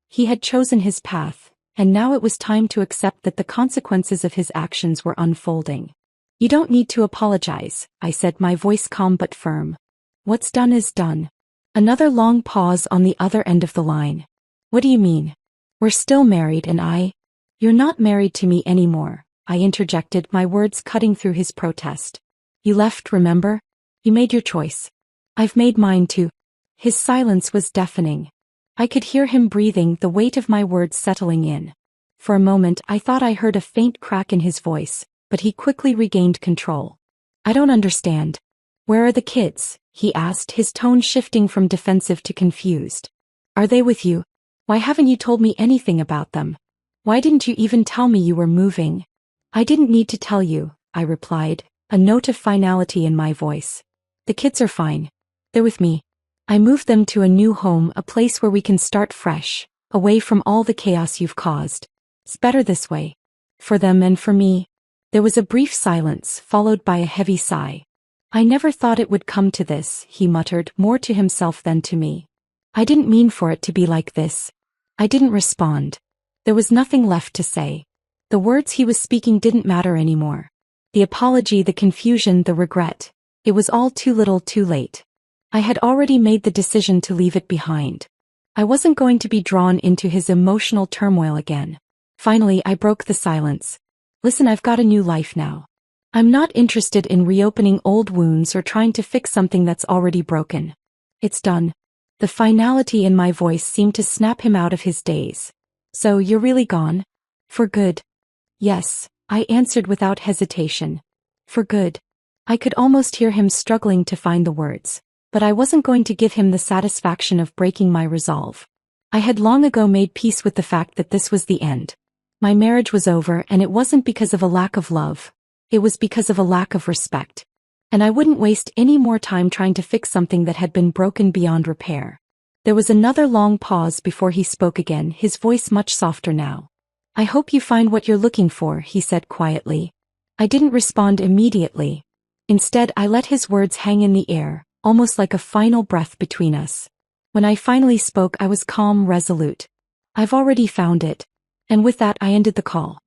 He had chosen his path, and now it was time to accept that the consequences of his actions were unfolding. "You don't need to apologize," I said, my voice calm but firm. "What's done is done." Another long pause on the other end of the line. "What do you mean?" "We're still married and You're not married to me anymore," I interjected, my words cutting through his protest. "You left, remember? You made your choice. I've made mine too." His silence was deafening. I could hear him breathing, the weight of my words settling in. For a moment I thought I heard a faint crack in his voice, but he quickly regained control. "I don't understand. Where are the kids?" he asked, his tone shifting from defensive to confused. "Are they with you? Why haven't you told me anything about them? Why didn't you even tell me you were moving?" "I didn't need to tell you," I replied, a note of finality in my voice. "The kids are fine. They're with me. I moved them to a new home, a place where we can start fresh, away from all the chaos you've caused. It's better this way. For them and for me." There was a brief silence, followed by a heavy sigh. "I never thought it would come to this," he muttered, more to himself than to me. "I didn't mean for it to be like this." I didn't respond. There was nothing left to say. The words he was speaking didn't matter anymore. The apology, the confusion, the regret. It was all too little, too late. I had already made the decision to leave it behind. I wasn't going to be drawn into his emotional turmoil again. Finally, I broke the silence. "Listen, I've got a new life now. I'm not interested in reopening old wounds or trying to fix something that's already broken. It's done." The finality in my voice seemed to snap him out of his daze. "So you're really gone? For good?" "Yes," I answered without hesitation. "For good." I could almost hear him struggling to find the words. But I wasn't going to give him the satisfaction of breaking my resolve. I had long ago made peace with the fact that this was the end. My marriage was over, and it wasn't because of a lack of love. It was because of a lack of respect. And I wouldn't waste any more time trying to fix something that had been broken beyond repair. There was another long pause before he spoke again, his voice much softer now. "I hope you find what you're looking for," he said quietly. I didn't respond immediately. Instead, I let his words hang in the air, almost like a final breath between us. When I finally spoke, I was calm, resolute. "I've already found it. And with that I ended the call.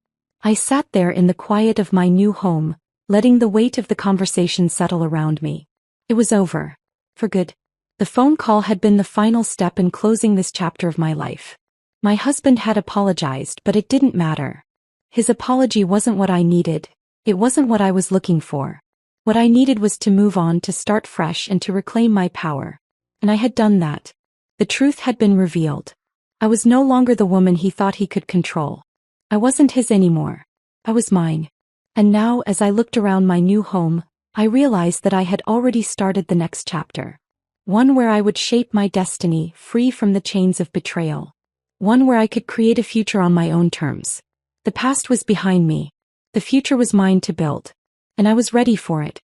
I sat there in the quiet of my new home, letting the weight of the conversation settle around me. It was over. For good. The phone call had been the final step in closing this chapter of my life. My husband had apologized, but it didn't matter. His apology wasn't what I needed. It wasn't what I was looking for. What I needed was to move on, to start fresh, and to reclaim my power. And I had done that. The truth had been revealed. I was no longer the woman he thought he could control. I wasn't his anymore. I was mine. And now, as I looked around my new home, I realized that I had already started the next chapter. One where I would shape my destiny, free from the chains of betrayal. One where I could create a future on my own terms. The past was behind me. The future was mine to build. And I was ready for it.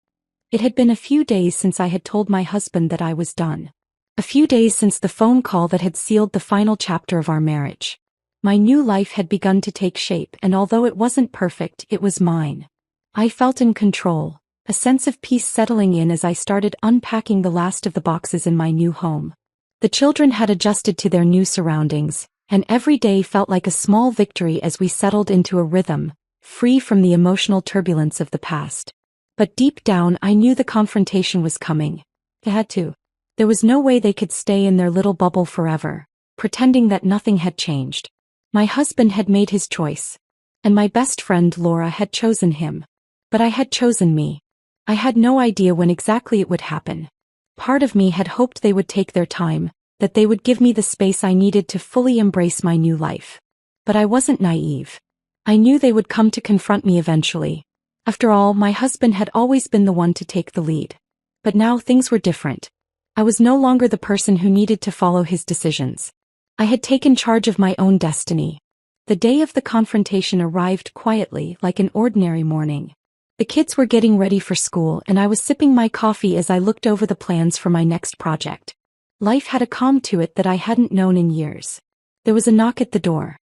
It had been a few days since I had told my husband that I was done. A few days since the phone call that had sealed the final chapter of our marriage. My new life had begun to take shape, and although it wasn't perfect, it was mine. I felt in control, a sense of peace settling in as I started unpacking the last of the boxes in my new home. The children had adjusted to their new surroundings, and every day felt like a small victory as we settled into a rhythm, free from the emotional turbulence of the past. But deep down I knew the confrontation was coming. It had to. There was no way they could stay in their little bubble forever, pretending that nothing had changed. My husband had made his choice. And my best friend Laura had chosen him. But I had chosen me. I had no idea when exactly it would happen. Part of me had hoped they would take their time, that they would give me the space I needed to fully embrace my new life. But I wasn't naive. I knew they would come to confront me eventually. After all, my husband had always been the one to take the lead. But now things were different. I was no longer the person who needed to follow his decisions. I had taken charge of my own destiny. The day of the confrontation arrived quietly, like an ordinary morning. The kids were getting ready for school, and I was sipping my coffee as I looked over the plans for my next project. Life had a calm to it that I hadn't known in years. There was a knock at the door.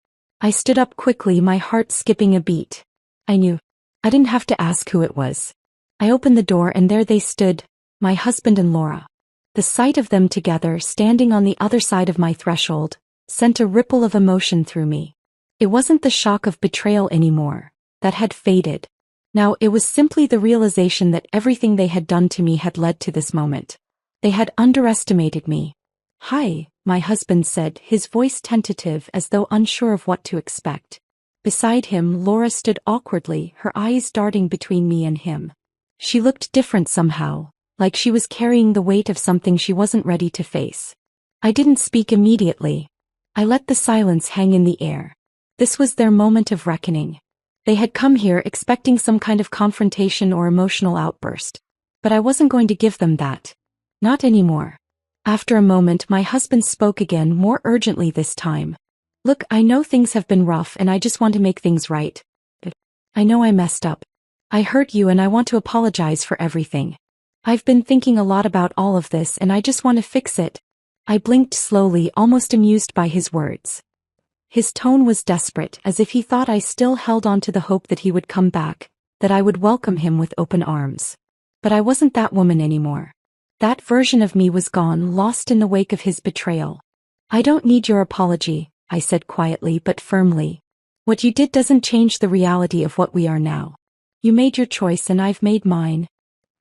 I stood up quickly, my heart skipping a beat. I knew. I didn't have to ask who it was. I opened the door and there they stood, my husband and Laura. The sight of them together, standing on the other side of my threshold, sent a ripple of emotion through me. It wasn't the shock of betrayal anymore. That had faded. Now it was simply the realization that everything they had done to me had led to this moment. They had underestimated me. "Hi," my husband said, his voice tentative as though unsure of what to expect. Beside him, Laura stood awkwardly, her eyes darting between me and him. She looked different somehow, like she was carrying the weight of something she wasn't ready to face. I didn't speak immediately. I let the silence hang in the air. This was their moment of reckoning. They had come here expecting some kind of confrontation or emotional outburst. But I wasn't going to give them that. Not anymore. After a moment, my husband spoke again, more urgently this time. "Look, I know things have been rough and I just want to make things right. I know I messed up. I hurt you and I want to apologize for everything. I've been thinking a lot about all of this and I just want to fix it." I blinked slowly, almost amused by his words. His tone was desperate, as if he thought I still held on to the hope that he would come back, that I would welcome him with open arms. But I wasn't that woman anymore. That version of me was gone, lost in the wake of his betrayal. "I don't need your apology," I said quietly but firmly. "What you did doesn't change the reality of what we are now. You made your choice and I've made mine."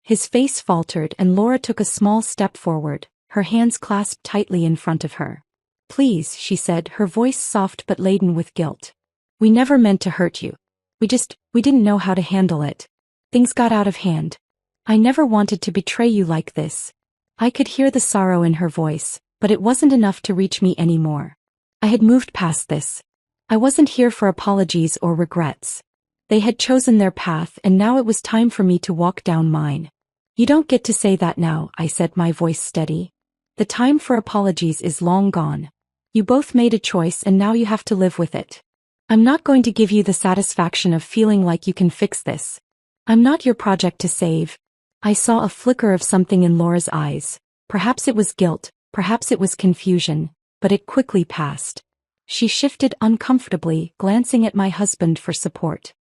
His face faltered and Laura took a small step forward, her hands clasped tightly in front of her. "Please," she said, her voice soft but laden with guilt. "We never meant to hurt you. We didn't know how to handle it. Things got out of hand. I never wanted to betray you like this." I could hear the sorrow in her voice, but it wasn't enough to reach me anymore. I had moved past this. I wasn't here for apologies or regrets. They had chosen their path and now it was time for me to walk down mine. "You don't get to say that now," I said, my voice steady. "The time for apologies is long gone. You both made a choice and now you have to live with it. I'm not going to give you the satisfaction of feeling like you can fix this. I'm not your project to save." I saw a flicker of something in Laura's eyes. Perhaps it was guilt, perhaps it was confusion, but it quickly passed. She shifted uncomfortably, glancing at my husband for support.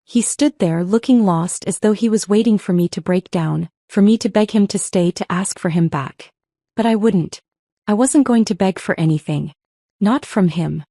He stood there looking lost, as though he was waiting for me to break down, for me to beg him to stay, to ask for him back. But I wouldn't. I wasn't going to beg for anything. Not from him.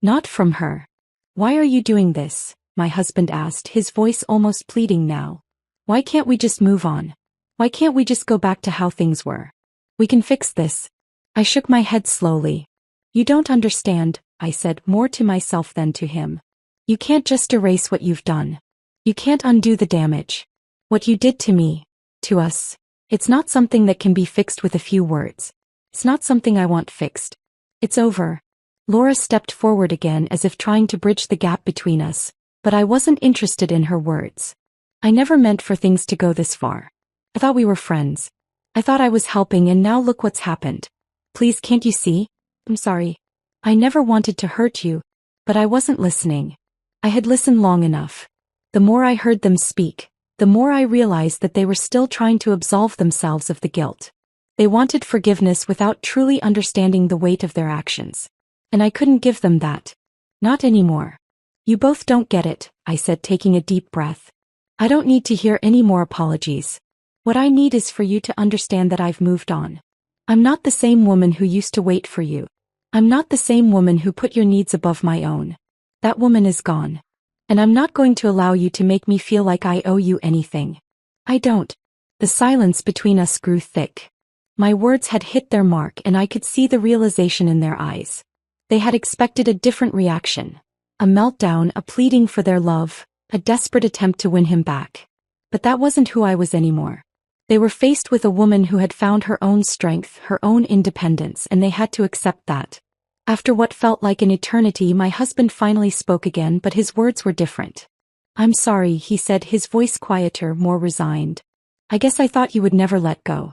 Not from her. Why are you doing this? My husband asked, his voice almost pleading now. Why can't we just move on? Why can't we just go back to how things were? We can fix this. I shook my head slowly. You don't understand, I said, more to myself than to him. You can't just erase what you've done. You can't undo the damage. What you did to me, to us, it's not something that can be fixed with a few words. It's not something I want fixed. It's over. Laura stepped forward again as if trying to bridge the gap between us, but I wasn't interested in her words. I never meant for things to go this far. I thought we were friends. I thought I was helping, and now look what's happened. Please, can't you see? I'm sorry. I never wanted to hurt you, but I wasn't listening. I had listened long enough. The more I heard them speak, the more I realized that they were still trying to absolve themselves of the guilt. They wanted forgiveness without truly understanding the weight of their actions. And I couldn't give them that. Not anymore. You both don't get it, I said, taking a deep breath. I don't need to hear any more apologies. What I need is for you to understand that I've moved on. I'm not the same woman who used to wait for you. I'm not the same woman who put your needs above my own. That woman is gone. And I'm not going to allow you to make me feel like I owe you anything. I don't. The silence between us grew thick. My words had hit their mark, and I could see the realization in their eyes. They had expected a different reaction. A meltdown, a pleading for their love, a desperate attempt to win him back. But that wasn't who I was anymore. They were faced with a woman who had found her own strength, her own independence, and they had to accept that. After what felt like an eternity, my husband finally spoke again, but his words were different. I'm sorry, he said, his voice quieter, more resigned. I guess I thought you would never let go.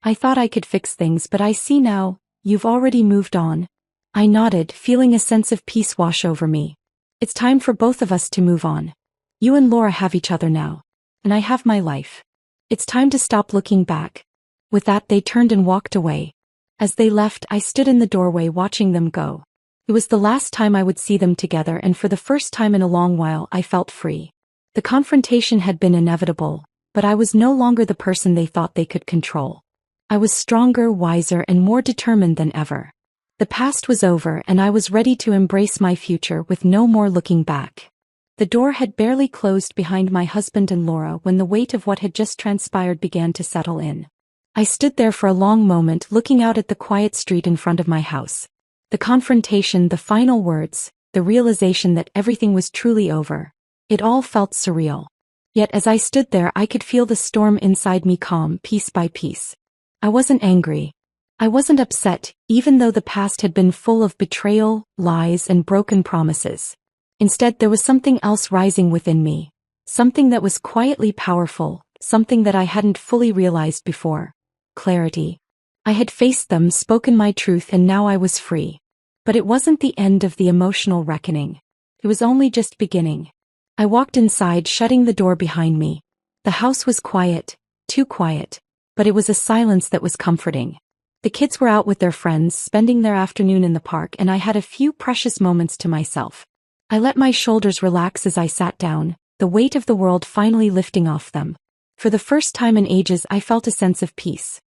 I thought I could fix things, but I see now, you've already moved on. I nodded, feeling a sense of peace wash over me. It's time for both of us to move on. You and Laura have each other now. And I have my life. It's time to stop looking back. With that, they turned and walked away. As they left, I stood in the doorway watching them go. It was the last time I would see them together, and for the first time in a long while, I felt free. The confrontation had been inevitable, but I was no longer the person they thought they could control. I was stronger, wiser, and more determined than ever. The past was over, and I was ready to embrace my future with no more looking back. The door had barely closed behind my husband and Laura when the weight of what had just transpired began to settle in. I stood there for a long moment, looking out at the quiet street in front of my house. The confrontation, the final words, the realization that everything was truly over. It all felt surreal. Yet as I stood there, I could feel the storm inside me calm piece by piece. I wasn't angry. I wasn't upset, even though the past had been full of betrayal, lies, and broken promises. Instead, there was something else rising within me. Something that was quietly powerful, something that I hadn't fully realized before. Clarity. I had faced them, spoken my truth, and now I was free. But it wasn't the end of the emotional reckoning. It was only just beginning. I walked inside, shutting the door behind me. The house was quiet, too quiet, but it was a silence that was comforting. The kids were out with their friends, spending their afternoon in the park, and I had a few precious moments to myself. I let my shoulders relax as I sat down, the weight of the world finally lifting off them. For the first time in ages, I felt a sense of peace.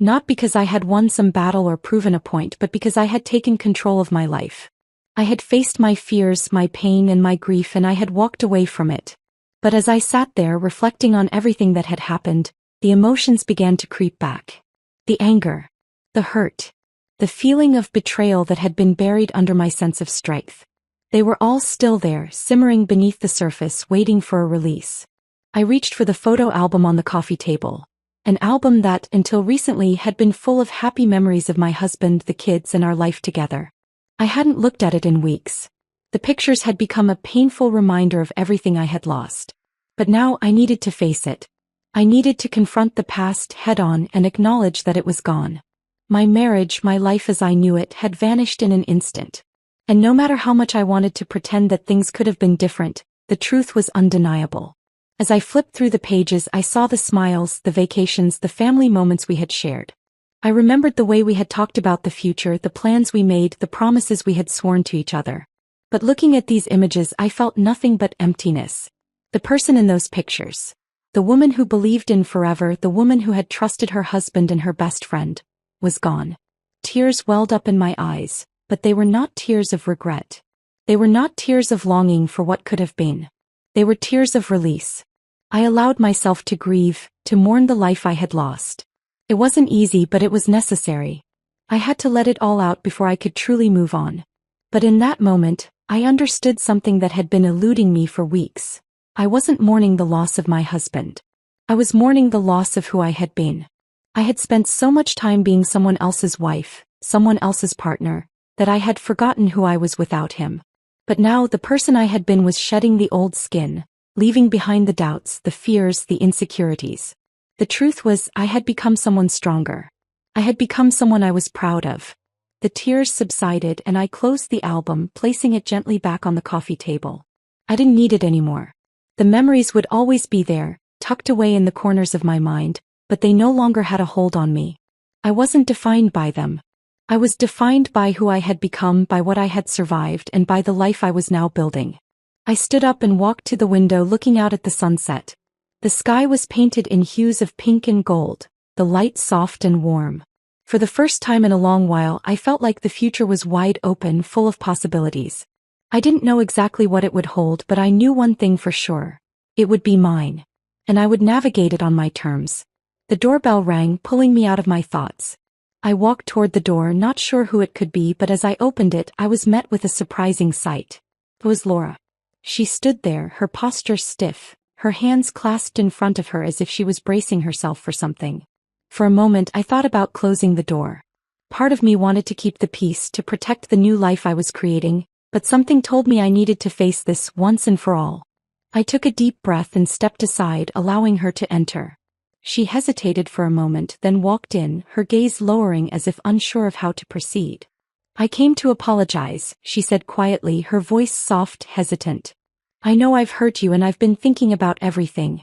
Not because I had won some battle or proven a point, but because I had taken control of my life. I had faced my fears, my pain, and my grief, and I had walked away from it. But as I sat there reflecting on everything that had happened, the emotions began to creep back. The anger. The hurt. The feeling of betrayal that had been buried under my sense of strength. They were all still there, simmering beneath the surface, waiting for a release. I reached for the photo album on the coffee table. An album that, until recently, had been full of happy memories of my husband, the kids, and our life together. I hadn't looked at it in weeks. The pictures had become a painful reminder of everything I had lost. But now I needed to face it. I needed to confront the past head-on and acknowledge that it was gone. My marriage, my life as I knew it, had vanished in an instant. And no matter how much I wanted to pretend that things could have been different, the truth was undeniable. As I flipped through the pages, I saw the smiles, the vacations, the family moments we had shared. I remembered the way we had talked about the future, the plans we made, the promises we had sworn to each other. But looking at these images, I felt nothing but emptiness. The person in those pictures. The woman who believed in forever, the woman who had trusted her husband and her best friend, was gone. Tears welled up in my eyes. But they were not tears of regret. They were not tears of longing for what could have been. They were tears of release. I allowed myself to grieve, to mourn the life I had lost. It wasn't easy, but it was necessary. I had to let it all out before I could truly move on. But in that moment, I understood something that had been eluding me for weeks. I wasn't mourning the loss of my husband. I was mourning the loss of who I had been. I had spent so much time being someone else's wife, someone else's partner, that I had forgotten who I was without him. But now the person I had been was shedding the old skin, leaving behind the doubts, the fears, the insecurities. The truth was, I had become someone stronger. I had become someone I was proud of. The tears subsided and I closed the album, placing it gently back on the coffee table. I didn't need it anymore. The memories would always be there, tucked away in the corners of my mind, but they no longer had a hold on me. I wasn't defined by them. I was defined by who I had become, by what I had survived, and by the life I was now building. I stood up and walked to the window, looking out at the sunset. The sky was painted in hues of pink and gold, the light soft and warm. For the first time in a long while, I felt like the future was wide open, full of possibilities. I didn't know exactly what it would hold, but I knew one thing for sure. It would be mine. And I would navigate it on my terms. The doorbell rang, pulling me out of my thoughts. I walked toward the door, not sure who it could be, but as I opened it, I was met with a surprising sight. It was Laura. She stood there, her posture stiff, her hands clasped in front of her as if she was bracing herself for something. For a moment, I thought about closing the door. Part of me wanted to keep the peace, to protect the new life I was creating, but something told me I needed to face this once and for all. I took a deep breath and stepped aside, allowing her to enter. She hesitated for a moment, then walked in, her gaze lowering as if unsure of how to proceed. "I came to apologize," she said quietly, her voice soft, hesitant. "I know I've hurt you and I've been thinking about everything.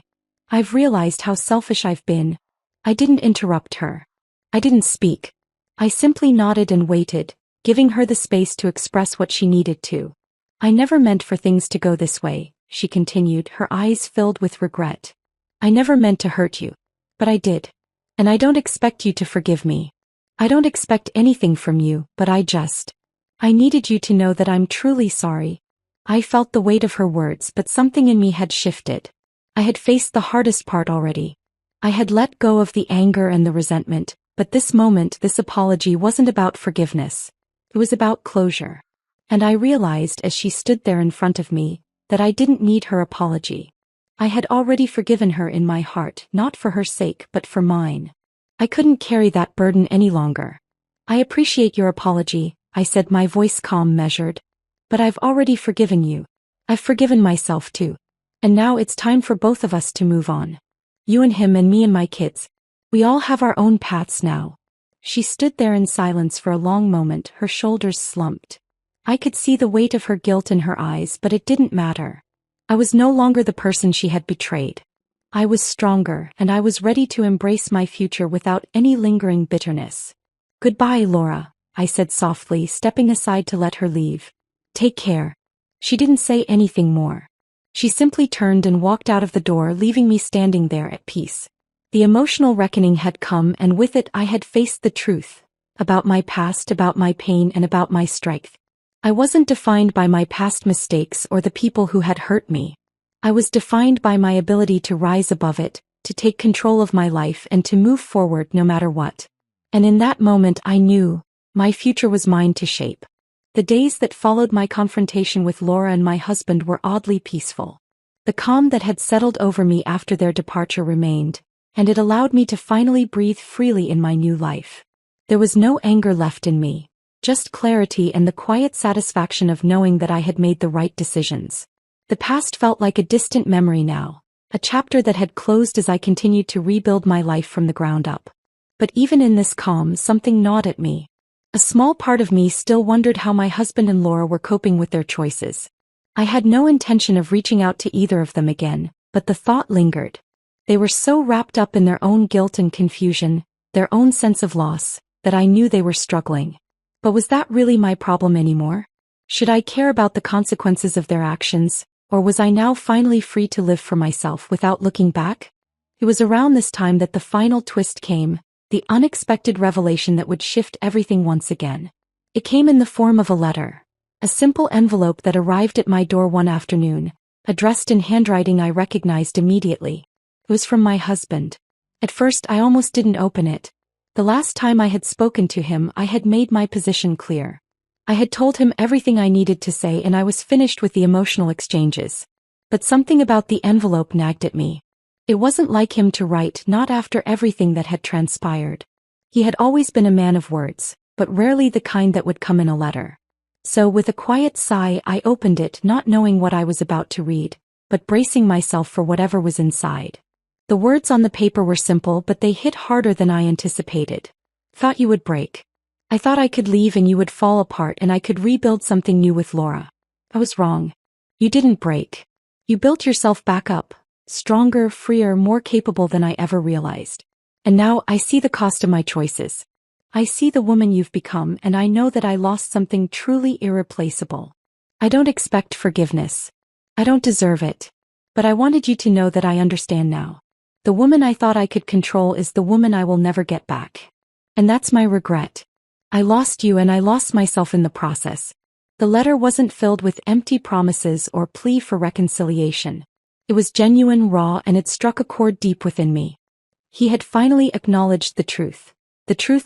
I've realized how selfish I've been." I didn't interrupt her. I didn't speak. I simply nodded and waited, giving her the space to express what she needed to. "I never meant for things to go this way," she continued, her eyes filled with regret. "I never meant to hurt you. But I did. And I don't expect you to forgive me. I don't expect anything from you, but I needed you to know that I'm truly sorry." I felt the weight of her words, but something in me had shifted. I had faced the hardest part already. I had let go of the anger and the resentment, but this moment, this apology wasn't about forgiveness. It was about closure. And I realized as she stood there in front of me, that I didn't need her apology. I had already forgiven her in my heart, not for her sake, but for mine. I couldn't carry that burden any longer. "I appreciate your apology," I said, my voice calm, measured. "But I've already forgiven you. I've forgiven myself too. And now it's time for both of us to move on. You and him and me and my kids. We all have our own paths now." She stood there in silence for a long moment, her shoulders slumped. I could see the weight of her guilt in her eyes, but it didn't matter. I was no longer the person she had betrayed. I was stronger, and I was ready to embrace my future without any lingering bitterness. "Goodbye, Laura," I said softly, stepping aside to let her leave. "Take care." She didn't say anything more. She simply turned and walked out of the door, leaving me standing there at peace. The emotional reckoning had come, and with it I had faced the truth. About my past, about my pain, and about my strength. I wasn't defined by my past mistakes or the people who had hurt me. I was defined by my ability to rise above it, to take control of my life and to move forward no matter what. And in that moment I knew, my future was mine to shape. The days that followed my confrontation with Laura and my husband were oddly peaceful. The calm that had settled over me after their departure remained, and it allowed me to finally breathe freely in my new life. There was no anger left in me. Just clarity and the quiet satisfaction of knowing that I had made the right decisions. The past felt like a distant memory now, a chapter that had closed as I continued to rebuild my life from the ground up. But even in this calm, something gnawed at me. A small part of me still wondered how my husband and Laura were coping with their choices. I had no intention of reaching out to either of them again, but the thought lingered. They were so wrapped up in their own guilt and confusion, their own sense of loss, that I knew they were struggling. But was that really my problem anymore? Should I care about the consequences of their actions, or was I now finally free to live for myself without looking back? It was around this time that the final twist came, the unexpected revelation that would shift everything once again. It came in the form of a letter A simple envelope that arrived at my door one afternoon, addressed in handwriting I recognized immediately. It was from my husband. At first I almost didn't open it. The last time I had spoken to him I had made my position clear. I had told him everything I needed to say and I was finished with the emotional exchanges. But something about the envelope nagged at me. It wasn't like him to write, not after everything that had transpired. He had always been a man of words, but rarely the kind that would come in a letter. So with a quiet sigh I opened it, not knowing what I was about to read, but bracing myself for whatever was inside. The words on the paper were simple, but they hit harder than I anticipated. Thought you would break. I thought I could leave and you would fall apart and I could rebuild something new with Laura. I was wrong. You didn't break. You built yourself back up, stronger, freer, more capable than I ever realized. And now I see the cost of my choices. I see the woman you've become and I know that I lost something truly irreplaceable. I don't expect forgiveness. I don't deserve it. But I wanted you to know that I understand now. The woman I thought I could control is the woman I will never get back. And that's my regret. I lost you and I lost myself in the process. The letter wasn't filled with empty promises or plea for reconciliation. It was genuine, raw, and it struck a chord deep within me. He had finally acknowledged the truth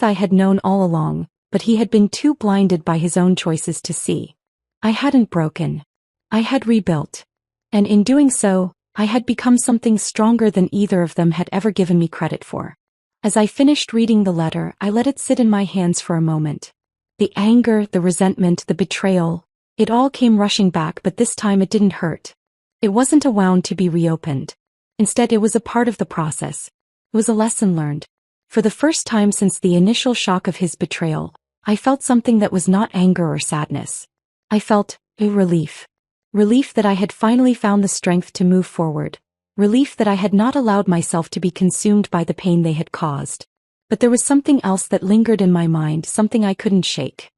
I had known all along, but he had been too blinded by his own choices to see. I hadn't broken. I had rebuilt. And in doing so, I had become something stronger than either of them had ever given me credit for. As I finished reading the letter, I let it sit in my hands for a moment. The anger, the resentment, the betrayal, it all came rushing back, but this time it didn't hurt. It wasn't a wound to be reopened. Instead, it was a part of the process. It was a lesson learned. For the first time since the initial shock of his betrayal, I felt something that was not anger or sadness. I felt a relief. Relief that I had finally found the strength to move forward. Relief that I had not allowed myself to be consumed by the pain they had caused. But there was something else that lingered in my mind, something I couldn't shake.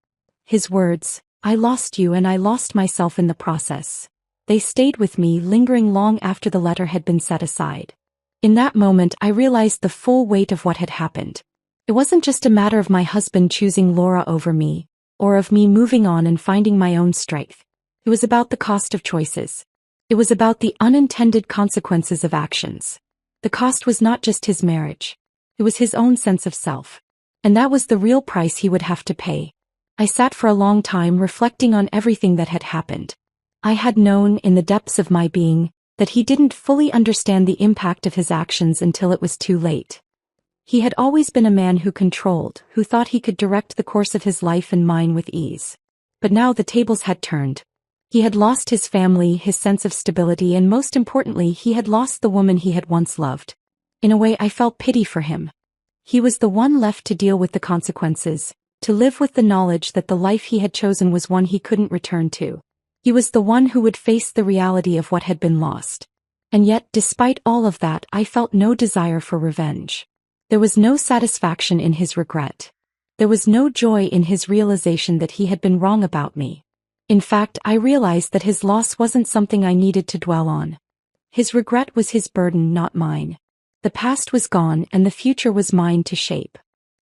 His words, I lost you and I lost myself in the process. They stayed with me, lingering long after the letter had been set aside. In that moment I realized the full weight of what had happened. It wasn't just a matter of my husband choosing Laura over me, or of me moving on and finding my own strength. It was about the cost of choices. It was about the unintended consequences of actions. The cost was not just his marriage. It was his own sense of self. And that was the real price he would have to pay. I sat for a long time reflecting on everything that had happened. I had known in the depths of my being that he didn't fully understand the impact of his actions until it was too late. He had always been a man who controlled, who thought he could direct the course of his life and mine with ease. But now the tables had turned. He had lost his family, his sense of stability, and most importantly, he had lost the woman he had once loved. In a way, I felt pity for him. He was the one left to deal with the consequences, to live with the knowledge that the life he had chosen was one he couldn't return to. He was the one who would face the reality of what had been lost. And yet, despite all of that, I felt no desire for revenge. There was no satisfaction in his regret. There was no joy in his realization that he had been wrong about me. In fact, I realized that his loss wasn't something I needed to dwell on. His regret was his burden, not mine. The past was gone and the future was mine to shape.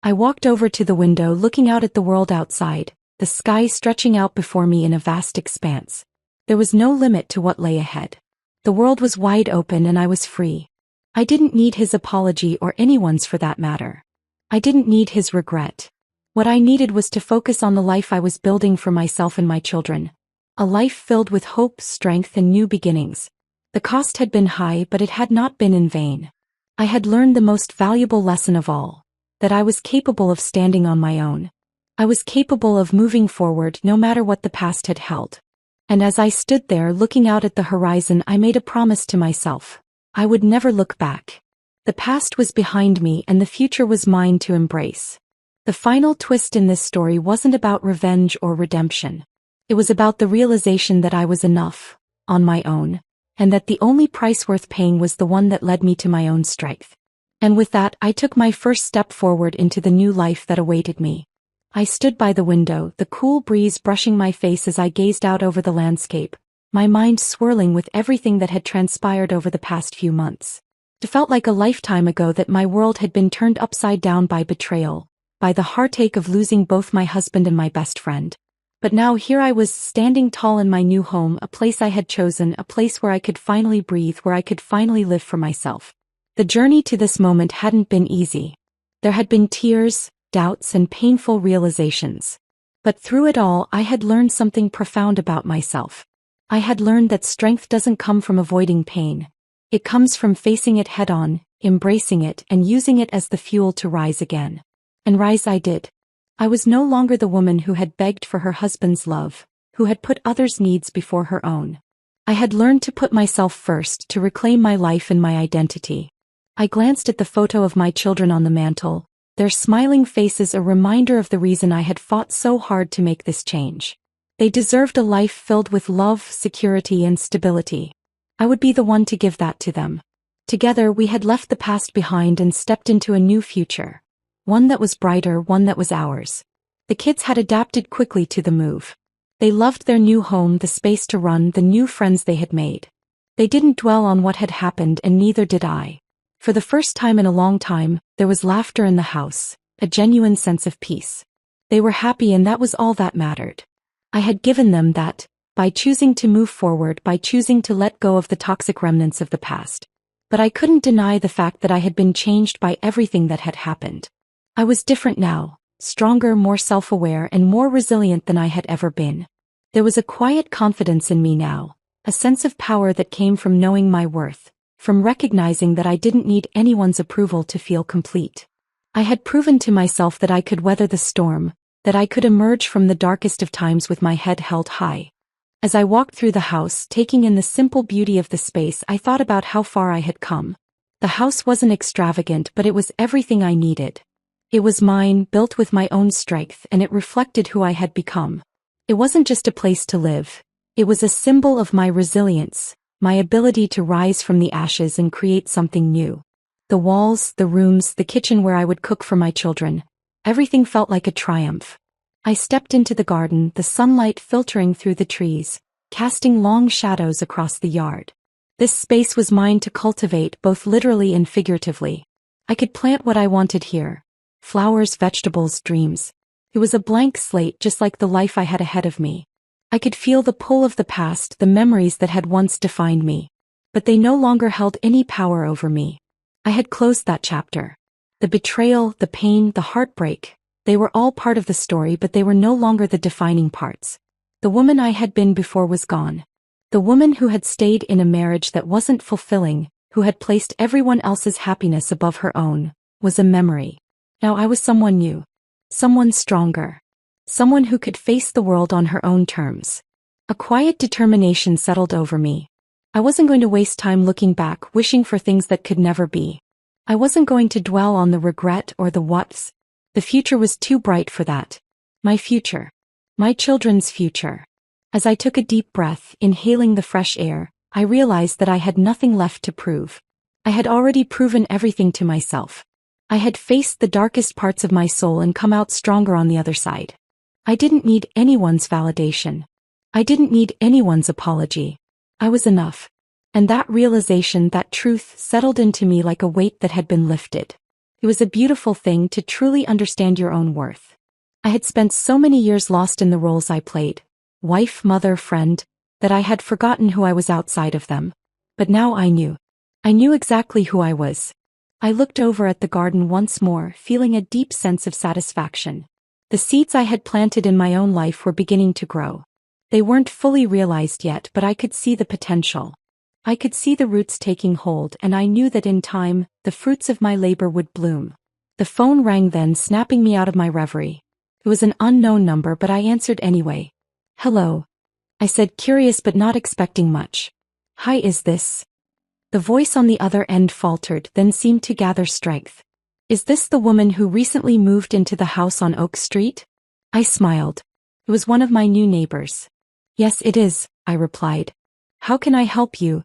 I walked over to the window, looking out at the world outside, the sky stretching out before me in a vast expanse. There was no limit to what lay ahead. The world was wide open and I was free. I didn't need his apology or anyone's for that matter. I didn't need his regret. What I needed was to focus on the life I was building for myself and my children. A life filled with hope, strength, and new beginnings. The cost had been high, but it had not been in vain. I had learned the most valuable lesson of all, that I was capable of standing on my own. I was capable of moving forward no matter what the past had held. And as I stood there looking out at the horizon, I made a promise to myself. I would never look back. The past was behind me and the future was mine to embrace. The final twist in this story wasn't about revenge or redemption. It was about the realization that I was enough, on my own, and that the only price worth paying was the one that led me to my own strength. And with that, I took my first step forward into the new life that awaited me. I stood by the window, the cool breeze brushing my face as I gazed out over the landscape, my mind swirling with everything that had transpired over the past few months. It felt like a lifetime ago that my world had been turned upside down by betrayal, by the heartache of losing both my husband and my best friend. But now here I was standing tall in my new home, a place I had chosen, a place where I could finally breathe, where I could finally live for myself. The journey to this moment hadn't been easy. There had been tears, doubts, and painful realizations. But through it all, I had learned something profound about myself. I had learned that strength doesn't come from avoiding pain. It comes from facing it head-on, embracing it, and using it as the fuel to rise again. And rise I did. I was no longer the woman who had begged for her husband's love, who had put others' needs before her own. I had learned to put myself first, to reclaim my life and my identity. I glanced at the photo of my children on the mantel, their smiling faces a reminder of the reason I had fought so hard to make this change. They deserved a life filled with love, security, and stability. I would be the one to give that to them. Together we had left the past behind and stepped into a new future. One that was brighter, one that was ours. The kids had adapted quickly to the move. They loved their new home, the space to run, the new friends they had made. They didn't dwell on what had happened, and neither did I. For the first time in a long time, there was laughter in the house, a genuine sense of peace. They were happy, and that was all that mattered. I had given them that, by choosing to move forward, by choosing to let go of the toxic remnants of the past. But I couldn't deny the fact that I had been changed by everything that had happened. I was different now, stronger, more self-aware, and more resilient than I had ever been. There was a quiet confidence in me now, a sense of power that came from knowing my worth, from recognizing that I didn't need anyone's approval to feel complete. I had proven to myself that I could weather the storm, that I could emerge from the darkest of times with my head held high. As I walked through the house, taking in the simple beauty of the space, I thought about how far I had come. The house wasn't extravagant, but it was everything I needed. It was mine, built with my own strength, and it reflected who I had become. It wasn't just a place to live. It was a symbol of my resilience, my ability to rise from the ashes and create something new. The walls, the rooms, the kitchen where I would cook for my children, everything felt like a triumph. I stepped into the garden, the sunlight filtering through the trees, casting long shadows across the yard. This space was mine to cultivate, both literally and figuratively. I could plant what I wanted here. Flowers, vegetables, dreams. It was a blank slate, just like the life I had ahead of me. I could feel the pull of the past, the memories that had once defined me. But they no longer held any power over me. I had closed that chapter. The betrayal, the pain, the heartbreak, they were all part of the story, but they were no longer the defining parts. The woman I had been before was gone. The woman who had stayed in a marriage that wasn't fulfilling, who had placed everyone else's happiness above her own, was a memory. Now I was someone new. Someone stronger. Someone who could face the world on her own terms. A quiet determination settled over me. I wasn't going to waste time looking back, wishing for things that could never be. I wasn't going to dwell on the regret or the what's. The future was too bright for that. My future. My children's future. As I took a deep breath, inhaling the fresh air, I realized that I had nothing left to prove. I had already proven everything to myself. I had faced the darkest parts of my soul and come out stronger on the other side. I didn't need anyone's validation. I didn't need anyone's apology. I was enough. And that realization, that truth, settled into me like a weight that had been lifted. It was a beautiful thing to truly understand your own worth. I had spent so many years lost in the roles I played, wife, mother, friend, that I had forgotten who I was outside of them. But now I knew. I knew exactly who I was. I looked over at the garden once more, feeling a deep sense of satisfaction. The seeds I had planted in my own life were beginning to grow. They weren't fully realized yet, but I could see the potential. I could see the roots taking hold, and I knew that in time, the fruits of my labor would bloom. The phone rang then, snapping me out of my reverie. It was an unknown number, but I answered anyway. "Hello," I said, curious but not expecting much. "Hi, is this?" The voice on the other end faltered, then seemed to gather strength. "Is this the woman who recently moved into the house on Oak Street?" I smiled. It was one of my new neighbors. "Yes, it is," I replied. "How can I help you?"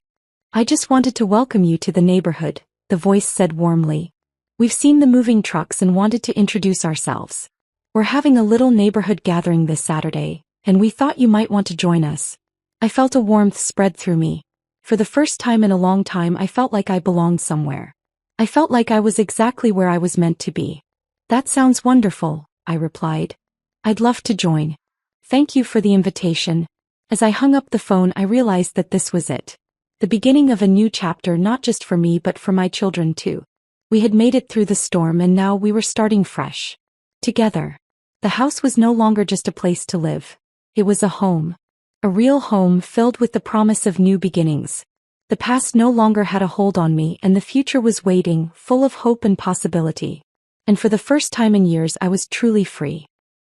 "I just wanted to welcome you to the neighborhood," the voice said warmly. "We've seen the moving trucks and wanted to introduce ourselves. We're having a little neighborhood gathering this Saturday, and we thought you might want to join us." I felt a warmth spread through me. For the first time in a long time, I felt like I belonged somewhere. I felt like I was exactly where I was meant to be. "That sounds wonderful," I replied. "I'd love to join." Thank you for the invitation. As I hung up the phone, I realized that this was it. The beginning of a new chapter, not just for me but for my children too. We had made it through the storm and now we were starting fresh. Together. The house was no longer just a place to live. It was a home. A real home filled with the promise of new beginnings. The past no longer had a hold on me and the future was waiting, full of hope and possibility. And for the first time in years I was truly free.